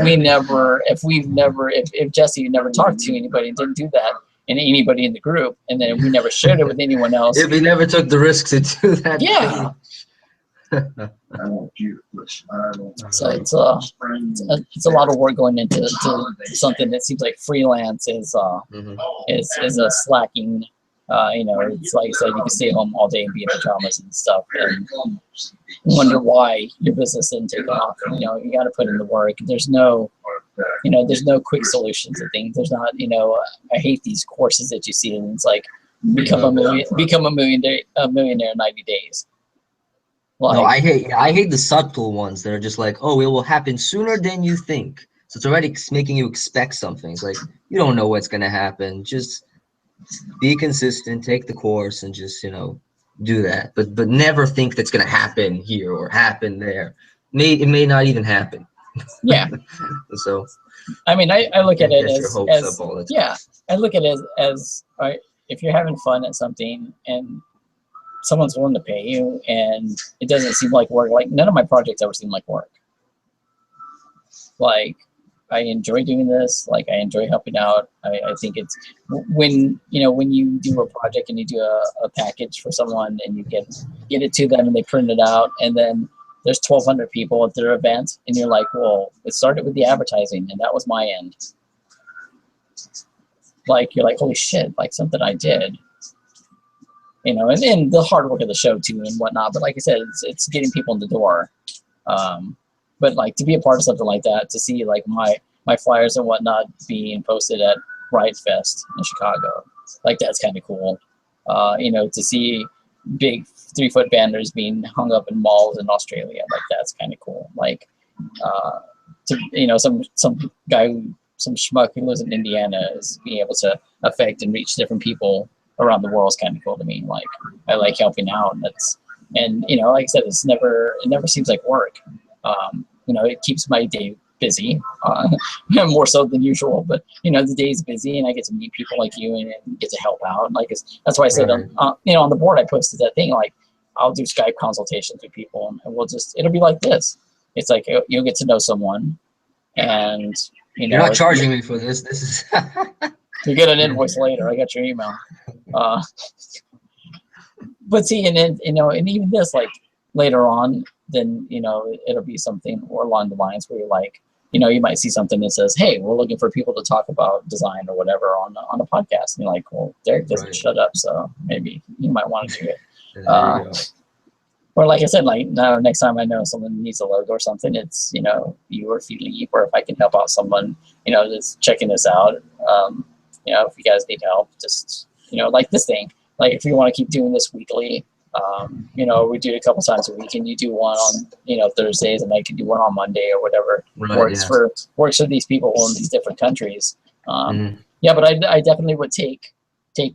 Jesse never talked to anybody and didn't do that, and anybody in the group, and then we never shared it with anyone else. If we never took the risk to do that. Yeah. So it's a lot of work going into something that seems like freelance is a slacking. It's like I said, you can stay home all day and be in pajamas and stuff, and wonder why your business didn't take off. You got to put in the work. There's no quick solutions to things. There's not, I hate these courses that you see, and it's like become a millionaire in 90 days. Like, no, I hate the subtle ones that are just like, oh, it will happen sooner than you think. So it's already making you expect something. It's like, you don't know what's gonna happen. Just be consistent, take the course, and just do that. But never think that's gonna happen here or happen there. It may not even happen. Yeah. So I mean, I look at it as yeah. I look at it as right, if you're having fun at something and someone's willing to pay you and it doesn't seem like work. Like none of my projects ever seem like work. Like I enjoy doing this. Like I enjoy helping out. I think it's when you do a project and you do a package for someone and you get it to them and they print it out, and then there's 1,200 people at their event, and you're like, well, it started with the advertising and that was my end. Like you're like, holy shit, like something I did. And then the hard work of the show too and whatnot. But like I said, it's getting people in the door. But like to be a part of something like that, to see like my flyers and whatnot being posted at Riot Fest in Chicago, like that's kind of cool. To see big 3-foot banners being hung up in malls in Australia, like that's kind of cool. Like, some guy, some schmuck who lives in Indiana is being able to affect and reach different people around the world is kind of cool to me. Like I like helping out, and like I said, it never seems like work. It keeps my day busy, more so than usual, but the day's busy and I get to meet people like you and get to help out. Like that's why I said on the board I posted that thing, like I'll do Skype consultations with people and it'll be like this. It's like you'll get to know someone, and you're not charging me for this. This is you get an invoice later. I got your email. But see, and then and even this, like later on, then it'll be something or along the lines where you're like, you might see something that says, "Hey, we're looking for people to talk about design or whatever on a podcast." And you're like, "Well, Derek doesn't shut up, so maybe you might want to do it." Or like I said, like next time I know someone needs a logo or something, it's you or Philippe, or if I can help out someone that's checking this out. If you guys need help, just like this thing. Like if you want to keep doing this weekly, we do it a couple times a week, and you do one on Thursdays, and I can do one on Monday or whatever works for these people in these different countries. Yeah, but I definitely would take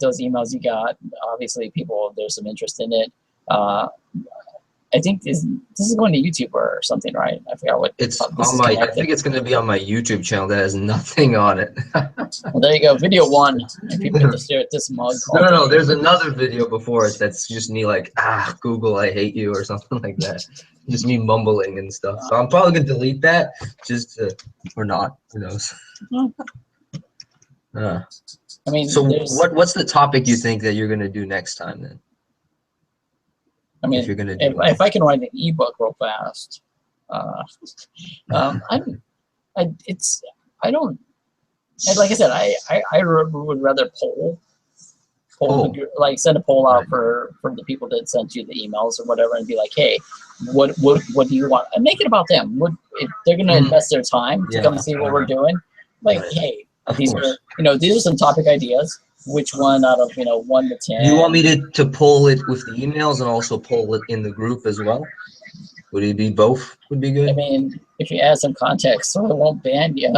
those emails you got. Obviously, there's some interest in it. I think this is going to YouTube or something, right? I forgot what it's on my. I think it's going to be on my YouTube channel that has nothing on it. Well, there you go, video 1, and people get to stare at this mug. No. There's another video before it that's just me like, Google, I hate you, or something like that. Just me mumbling and stuff. So I'm probably gonna delete that, or not. Who knows? I mean, so what's the topic you think that you're gonna do next time then? I mean, if I can write an ebook real fast, like I said, I would rather like send a poll out for the people that sent you the emails or whatever, and be like, hey, what do you want? And make it about them. If they're gonna invest their time to come and see what we're doing, like, hey, these are some topic ideas. Which one out of 1 to 10? Do you want me to poll it with the emails and also poll it in the group as well? Would it be both? Would be good. I mean, if you add some context, so it won't ban you.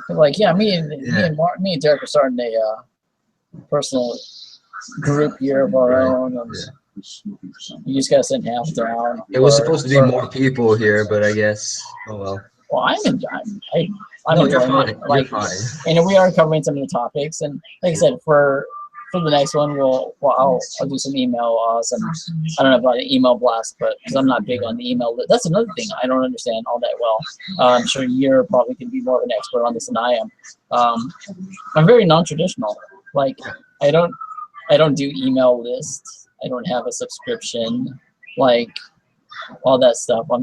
Like, yeah, me and Derek are starting a personal group here of our own. You just gotta send half down. It was supposed to be more people here, but I guess, oh well. Well, I'm You're fine. Like, you're fine. And we are covering some of the topics, and like I said, for the next one, I'll do some email. I don't know about an email blast, but because I'm not big on the email, that's another thing I don't understand all that well. I'm sure you're probably going to be more of an expert on this than I am. I'm very non-traditional. Like I don't do email lists. I don't have a subscription. Like all that stuff. I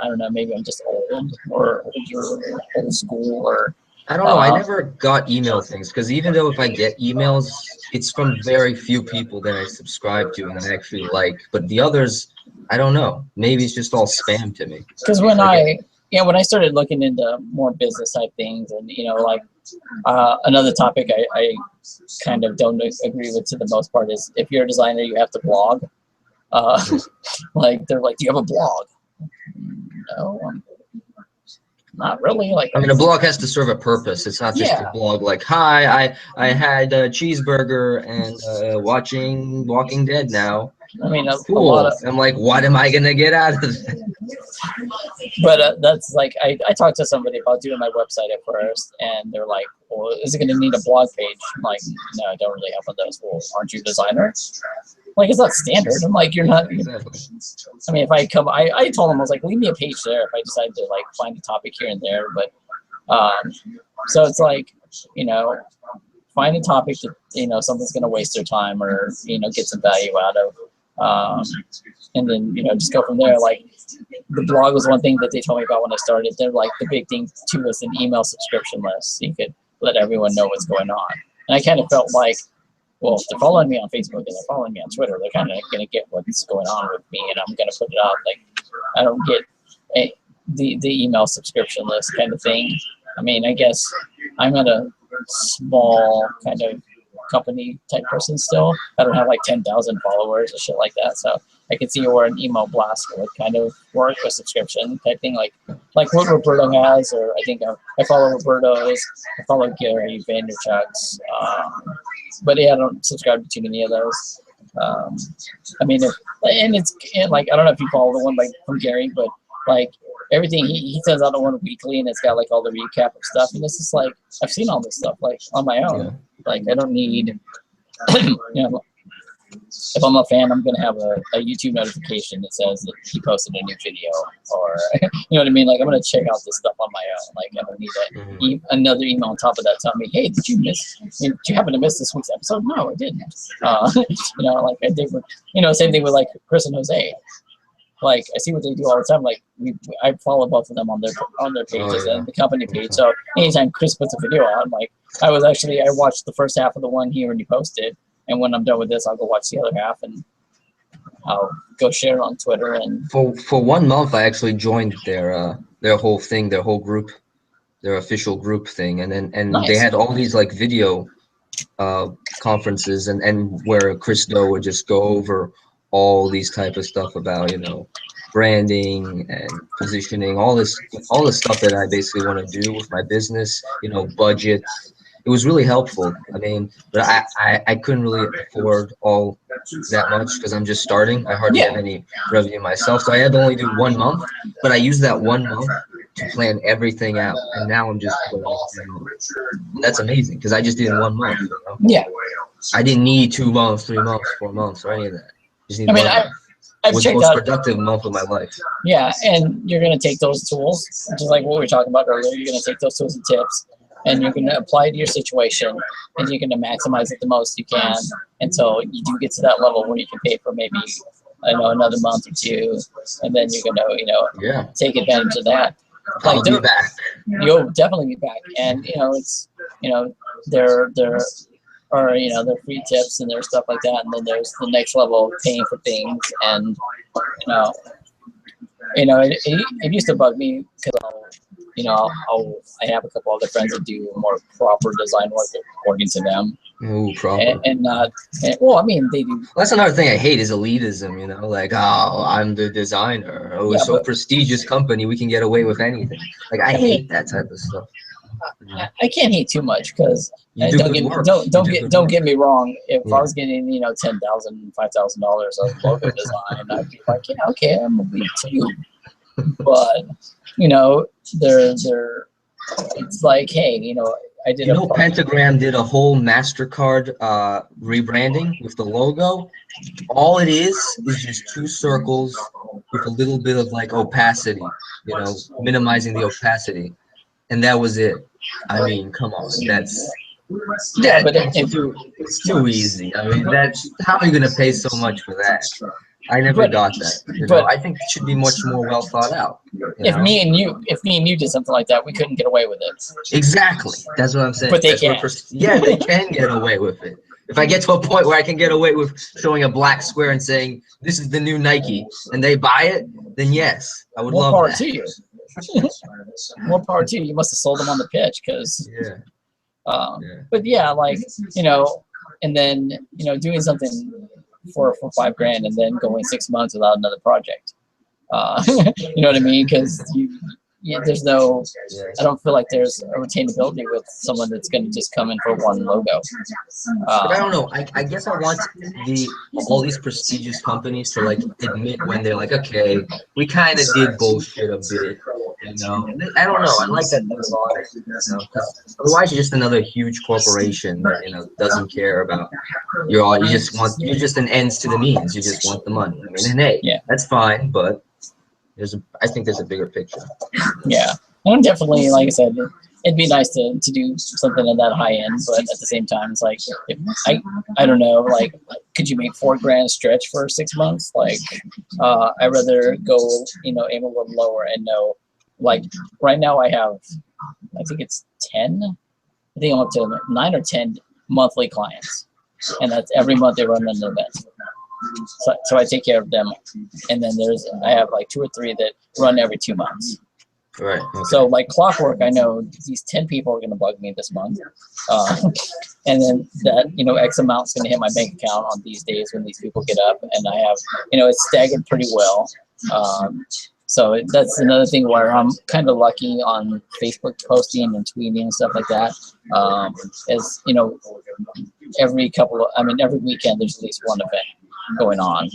don't know, maybe I'm just old or old school or. I don't know. I never got email things because even though if I get emails, it's from very few people that I subscribe to and I actually like. But the others, I don't know. Maybe it's just all spam to me. Because when I started looking into more business type things, and another topic I kind of don't agree with to the most part is if you're a designer, you have to blog. Like they're like, do you have a blog? No. Not really. Like, I mean, a blog has to serve a purpose. It's not just a blog like, hi, I had a cheeseburger and watching Walking Dead now. I mean, cool. A lot of. I'm like, what am I gonna get out of it? But that's like, I talked to somebody about doing my website at first, and they're like, well, is it gonna need a blog page? I'm like, no, I don't really have one of those. Well, aren't you a designer? Like, it's not standard. I'm like, you're not. Exactly. I mean, if I told them, I was like, leave me a page there if I decide to like find a topic here and there. But so it's like, find a topic that something's gonna waste their time or get some value out of, and then just go from there. Like the blog was one thing that they told me about when I started. They're like, the big thing too was an email subscription list, so you could let everyone know what's going on. And I kind of felt like, well, if they're following me on Facebook and they're following me on Twitter, they're kind of going to get what's going on with me, and I'm going to put it out. Like, I don't get the email subscription list kind of thing. I mean, I guess I'm at a small kind of company type person still. I don't have like 10,000 followers or shit like that. So I could see where an email blast would kind of work, a subscription type thing, like what Roberto has, or I think I follow Roberto's, I follow Gary Vaynerchuk's, but yeah, I don't subscribe to too many of those. I mean, like, I don't know if you follow the one like from Gary, but like everything he sends out one weekly, and it's got like all the recap of stuff, and it's just like, I've seen all this stuff like on my own. Yeah. Like I don't need, if I'm a fan, I'm gonna have a YouTube notification that says that he posted a new video, or you know what I mean. Like I'm gonna check out this stuff on my own. Like I don't need another email on top of that telling me, hey, did you happen to miss this week's episode? No, I didn't. Like I did with, same thing with like Chris and Jose. Like I see what they do all the time. Like I follow both of them on their pages and the company page. So anytime Chris puts a video on, like I watched the first half of the one he already posted, and when I'm done with this, I'll go watch the other half, and I'll go share it on Twitter. And for 1 month, I actually joined their whole thing, their whole group. their official group thing, and then they Nice. had all these like video conferences, and where Chris Do would just go over all these type of stuff about, you know, branding and positioning, all the stuff that I basically want to do with my business, you know, budgets. It was really helpful. I mean, but I couldn't really afford all that much because I'm just starting. I hardly have Yeah. any revenue myself, so I had to only do 1 month. But I used that 1 month to plan everything out, and now I'm just putting it through. And that's amazing because I just did it in 1 month. You know? Yeah. I didn't need 2 months, 3 months, 4 months, or any of that. Just need I mean, 1 month. I've It was the checked most out. productive month of my life. Yeah, and you're going to take those tools, just like what we were talking about earlier. You're going to take those tools and tips, and you're going to apply it to your situation, and you're going to maximize it the most you can until you do get to that level where you can pay for maybe, I don't know, another month or two, and then you're going to, you know, Yeah, take advantage of that. Like I'll be back. you'll definitely be back, and you know it's, you know, there are, you know, there are free tips and there's stuff like that, and then there's the next level of paying for things, and it used to bug me because I have a couple other friends that do more proper design work according to them, Ooh, proper. and not, well, I mean they do. Well, that's another thing I hate is elitism, you know, like, oh, I'm the designer. Oh, we're Yeah, so but- prestigious company, we can get away with anything. Like, I I mean- hate that type of stuff. I can't hate too much because You do good work. You do good don't work. get me wrong. If Yeah. I was getting, you know, $10,000, $5,000 of logo design, I'd be like, yeah, okay, I'm a week too. But you know, it's like, hey, you know, I did You a know, Pentagram did a whole MasterCard rebranding with the logo. All it is just 2 circles with a little bit of like opacity, you know, minimizing the opacity, and that was it. I mean, come on, Yeah, but it's too easy. I mean, how are you gonna pay so much for that? I never got that. You know, I think it should be much more well thought out. You if know? me and you did something like that, we couldn't get away with it. Exactly. That's what I'm saying. But they That's what can. yeah, they can get away with it. If I get to a point where I can get away with showing a black square and saying this is the new Nike, and they buy it, then yes, I would More love power that. to you. More power to you. You must have sold them on the pitch, because. Yeah. But yeah, like, you know, and then, you know, doing something for $5,000 and then going 6 months without another project. You know what I mean? Because there's no, I don't feel like there's a retainability with someone that's going to just come in for one logo. But I don't know. I guess I want all these prestigious companies to like admit when they're like, okay, we kind of did bullshit a bit, you know. I don't know. I like that type of honesty, you know, 'cause otherwise you're just another huge corporation that, you know, doesn't care about you're just an ends to the means. You just want the money. I mean, and hey, Yeah. that's fine, but I think there's a bigger picture. Yeah, and definitely, like I said, it'd be nice to do something at that high end, but at the same time, it's like, I don't know, like, could you make $4,000 stretch for 6 months? Like, I'd rather go, you know, aim a little lower and know, like, right now I have, I think it's 10, I think I'm up to 9 or 10 monthly clients, and that's every month they run an event. So I take care of them, and then I have like 2 or 3 that run every 2 months. Right. Okay. So like clockwork, I know these 10 people are going to bug me this month, and then that, you know, X amount is going to hit my bank account on these days when these people get up, and I have, you know, it's staggered pretty well. So that's another thing where I'm kind of lucky on Facebook posting and tweeting and stuff like that. Is, you know, every weekend there's at least one event going on.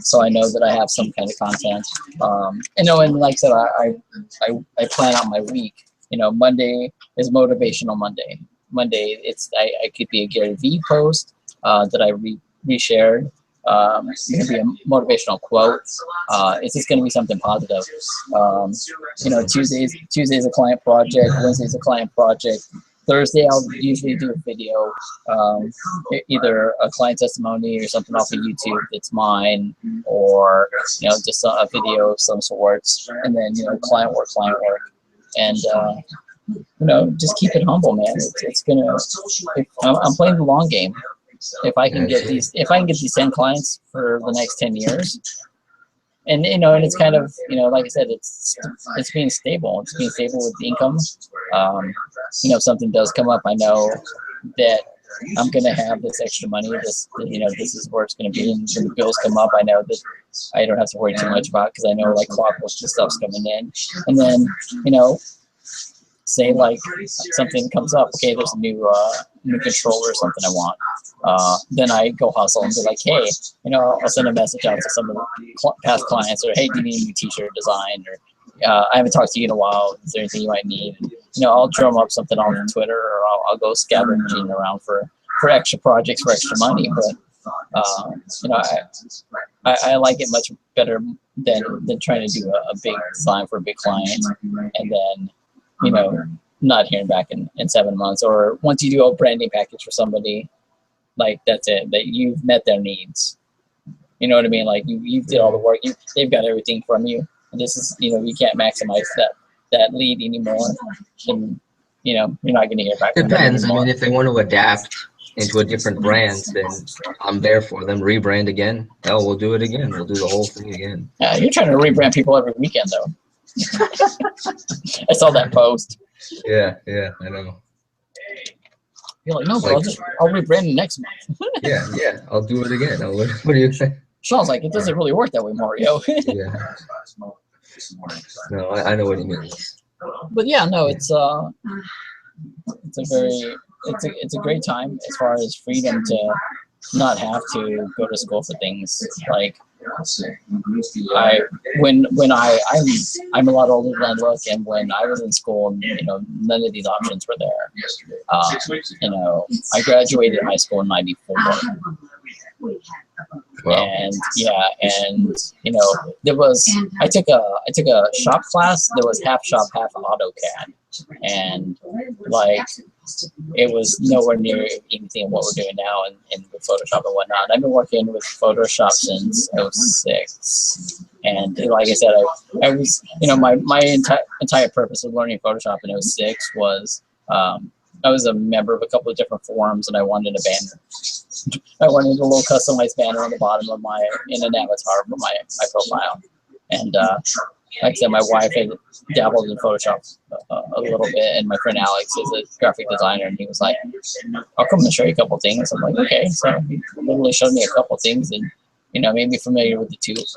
So I know that I have some kind of content. You know, and like I said, I plan out my week. You know, Monday is motivational Monday. Monday, I could be a Gary V post that I reshared. It could be a motivational quote. It's just going to be something positive. You know, Tuesday's a client project. Wednesday's a client project. Thursday, I'll usually do a video, either a client testimony or something off of YouTube that's mine, or, you know, just a video of some sorts, and then, you know, client work, and you know, just keep it humble, man. It's gonna. I'm playing the long game. If I can get these 10 clients for the next 10 years, and and it's kind of like I said, it's being stable. It's being stable with the income. If something does come up, I know that I'm gonna have this extra money. This is where it's gonna be. And when the bills come up, I know that I don't have to worry too much about because I know like clockwork stuff's coming in. And then say like something comes up. Okay, there's a new controller or something I want. Then I go hustle and be like, hey, I'll send a message out to some of the past clients, or hey, do you need a new T-shirt design, or I haven't talked to you in a while. Is there anything you might need? And, I'll drum up something on Twitter, or I'll go scavenging around for extra projects for extra money. But I like it much better than trying to do a big design for a big client, and then not hearing back in 7 months, or once you do a branding package for somebody, like that's it, that you've met their needs. You know what I mean? Like you did all the work. They've got everything from you. And this is, you can't maximize that lead anymore. Then, you're not going to hear back from them Depends. I anymore. mean, if they want to adapt into a different brand, then I'm there for them. Rebrand again. Hell, we'll do it again. We'll do the whole thing again. You're trying to rebrand people every weekend, though. I saw that post. Yeah, I know. You're like, no, bro, I'll rebrand it next month. yeah, I'll do it again. What do you think? Sean's like, it doesn't really work that way, Mario. Yeah. No, I know what he means. But yeah, no, it's a great time as far as freedom to not have to go to school for things. Like I'm a lot older than I look, and when I was in school, none of these options were there. I graduated high school in '94. Wow. And there was I took a shop class that was half shop, half AutoCAD, and like it was nowhere near anything what we're doing now in with Photoshop and whatnot. I've been working with Photoshop since '06, and like I said, I was my entire purpose of learning Photoshop in '06 was I was a member of a couple of different forums, and I wanted a banner. I wanted a little customized banner on the bottom of in an avatar for my profile. And like I said, my wife had dabbled in Photoshop a little bit, and my friend Alex is a graphic designer, and he was like, I'll come and show you a couple things. I'm like, okay. So he literally showed me a couple things and, made me familiar with the tools.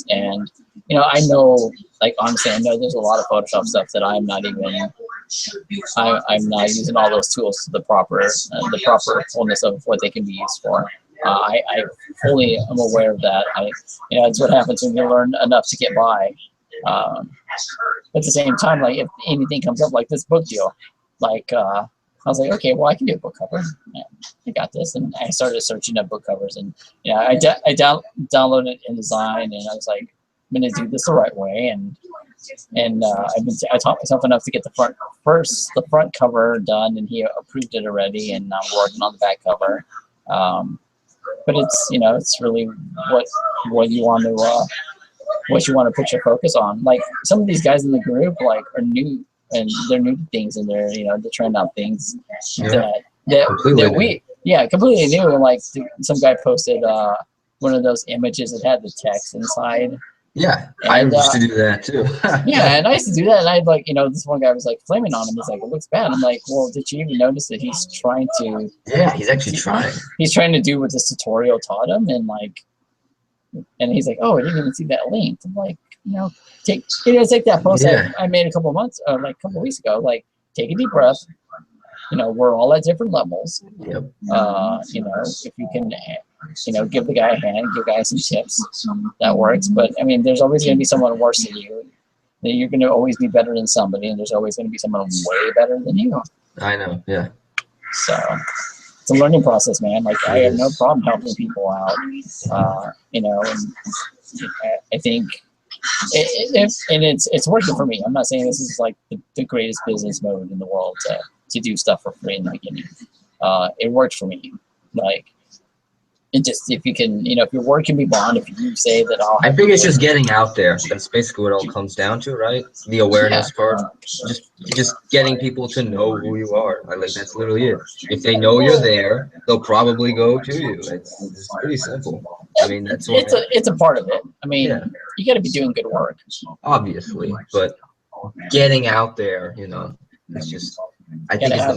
And, I know, like, honestly, I know there's a lot of Photoshop stuff that I'm not even, I'm not using all those tools to the proper fullness of what they can be used for. I fully am aware of that. It's what happens when you learn enough to get by. At the same time, like if anything comes up like this book deal, like I was like, okay, well I can do a book cover. Yeah, I got this, and I started searching up book covers, and I downloaded InDesign, and I was like, I'm gonna do this the right way, and I taught myself enough to get the front cover done, and he approved it already, and I'm working on the back cover. But it's it's really what you want to put your focus on. Like some of these guys in the group like are new, and they're new to things, and they're they're trying out things that we completely new. And like some guy posted one of those images that had the text inside. Yeah, and, I used to do that too. Yeah, and I used to do that, and I'd like, this one guy was like flaming on him. He's like, it looks bad. I'm like, well, did you even notice that he's trying to? Yeah, he's actually trying. He's trying to do what this tutorial taught him, and like, and he's like, oh, I didn't even see that link. I'm like, take that post I made a couple of months, like a couple of weeks ago. Like, take a deep breath. We're all at different levels. Yep. If you can. Give the guy a hand, give guys some tips. That works. But I mean, there's always going to be someone worse than you. You're going to always be better than somebody, and there's always going to be someone way better than you. I know. Yeah. So it's a learning process, man. Like I have no problem helping people out. And I think it's working for me. I'm not saying this is like the greatest business mode in the world to do stuff for free in the beginning. It worked for me. Like. And just if you can, if your word can be bond, if you say that I think it's just getting out there. That's basically what it all comes down to, right? The awareness part. Just getting people to know who you are. Like that's literally it. If they know you're there, they'll probably go to you. It's pretty simple. I mean, that's what it's a part of it. I mean, Yeah. you got to be doing good work. obviously, but getting out there, it's just I think Gotta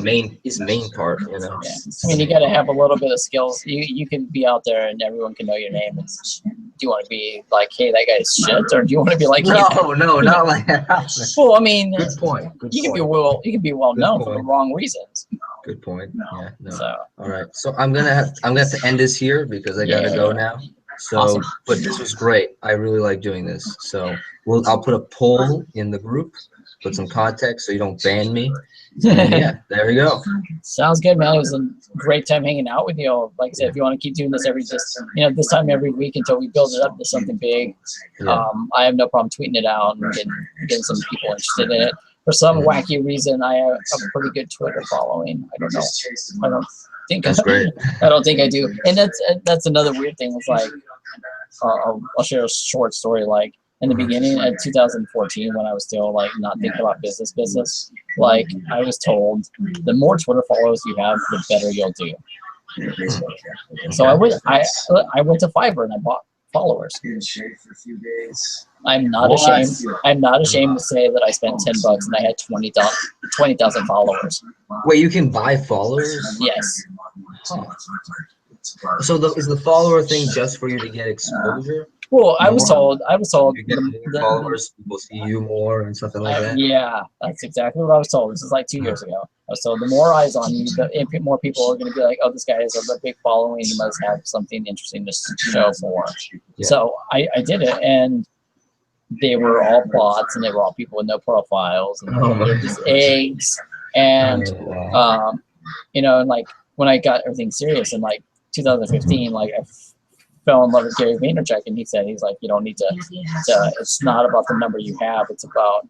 is the main part, Yeah. I mean, you got to have a little bit of skills. You can be out there and everyone can know your name. And do you want to be like, hey, that guy's shit, or do you want to be like, hey, No, not like that. well, I mean, Good point. Good you can point. be well Good known for the point. wrong reasons. Good point. Yeah. No. So All right. So I'm gonna have to end this here because I gotta go now. So, Awesome. but this was great. I really like doing this. So I'll put a poll in the group, put some context so you don't ban me. And yeah, there we go. sounds good, man. It was a great time hanging out with you. Like I said, if you want to keep doing this this time every week until we build it up to something big, Yeah. I have no problem tweeting it out and getting some people interested in it. For some wacky reason, I have a pretty good Twitter following. I don't know. I don't think That's great. I don't think I do. And that's another weird thing. It's like I'll share a short story. Like in the beginning of 2014, when I was still like not thinking about business, like I was told, the more Twitter followers you have, the better you'll do. So I went to Fiverr and I bought followers. I'm not ashamed. I'm not ashamed to say that I spent $10 and I had 20,000 followers. Wait, you can buy followers? Yes. Huh. So is the follower thing just for you to get exposure? Well, I was told. You get more followers, people see you more and something like that. Yeah, that's exactly what I was told. This is like 2 years ago. I was told the more eyes on you, the more people are going to be like, "Oh, this guy has a big following. He must have something interesting to show for." Yeah. So I did it, and they were all bots, and they were all people with no profiles, and Oh my they're just eggs. And wow. and like when I got everything serious in like 2015, like I fell in love with Gary Vaynerchuk, and he's like, you don't need to, it's not about the number you have, it's about,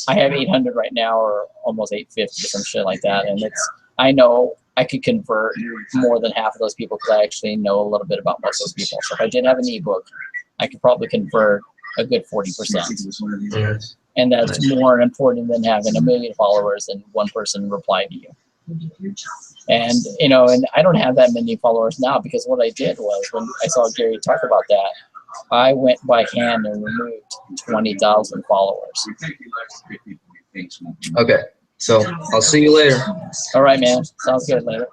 I have 800 right now, or almost 850 or some shit like that, and I know I could convert more than half of those people because I actually know a little bit about most of those people. So if I did have an ebook, I could probably convert a good 40%. And that's more important than having 1 million followers and one person reply to you. And and I don't have that many followers now, because what I did was, when I saw Gary talk about that, I went by hand and removed 20,000 followers. Okay, so I'll see you later. All right, man. Sounds good. Later.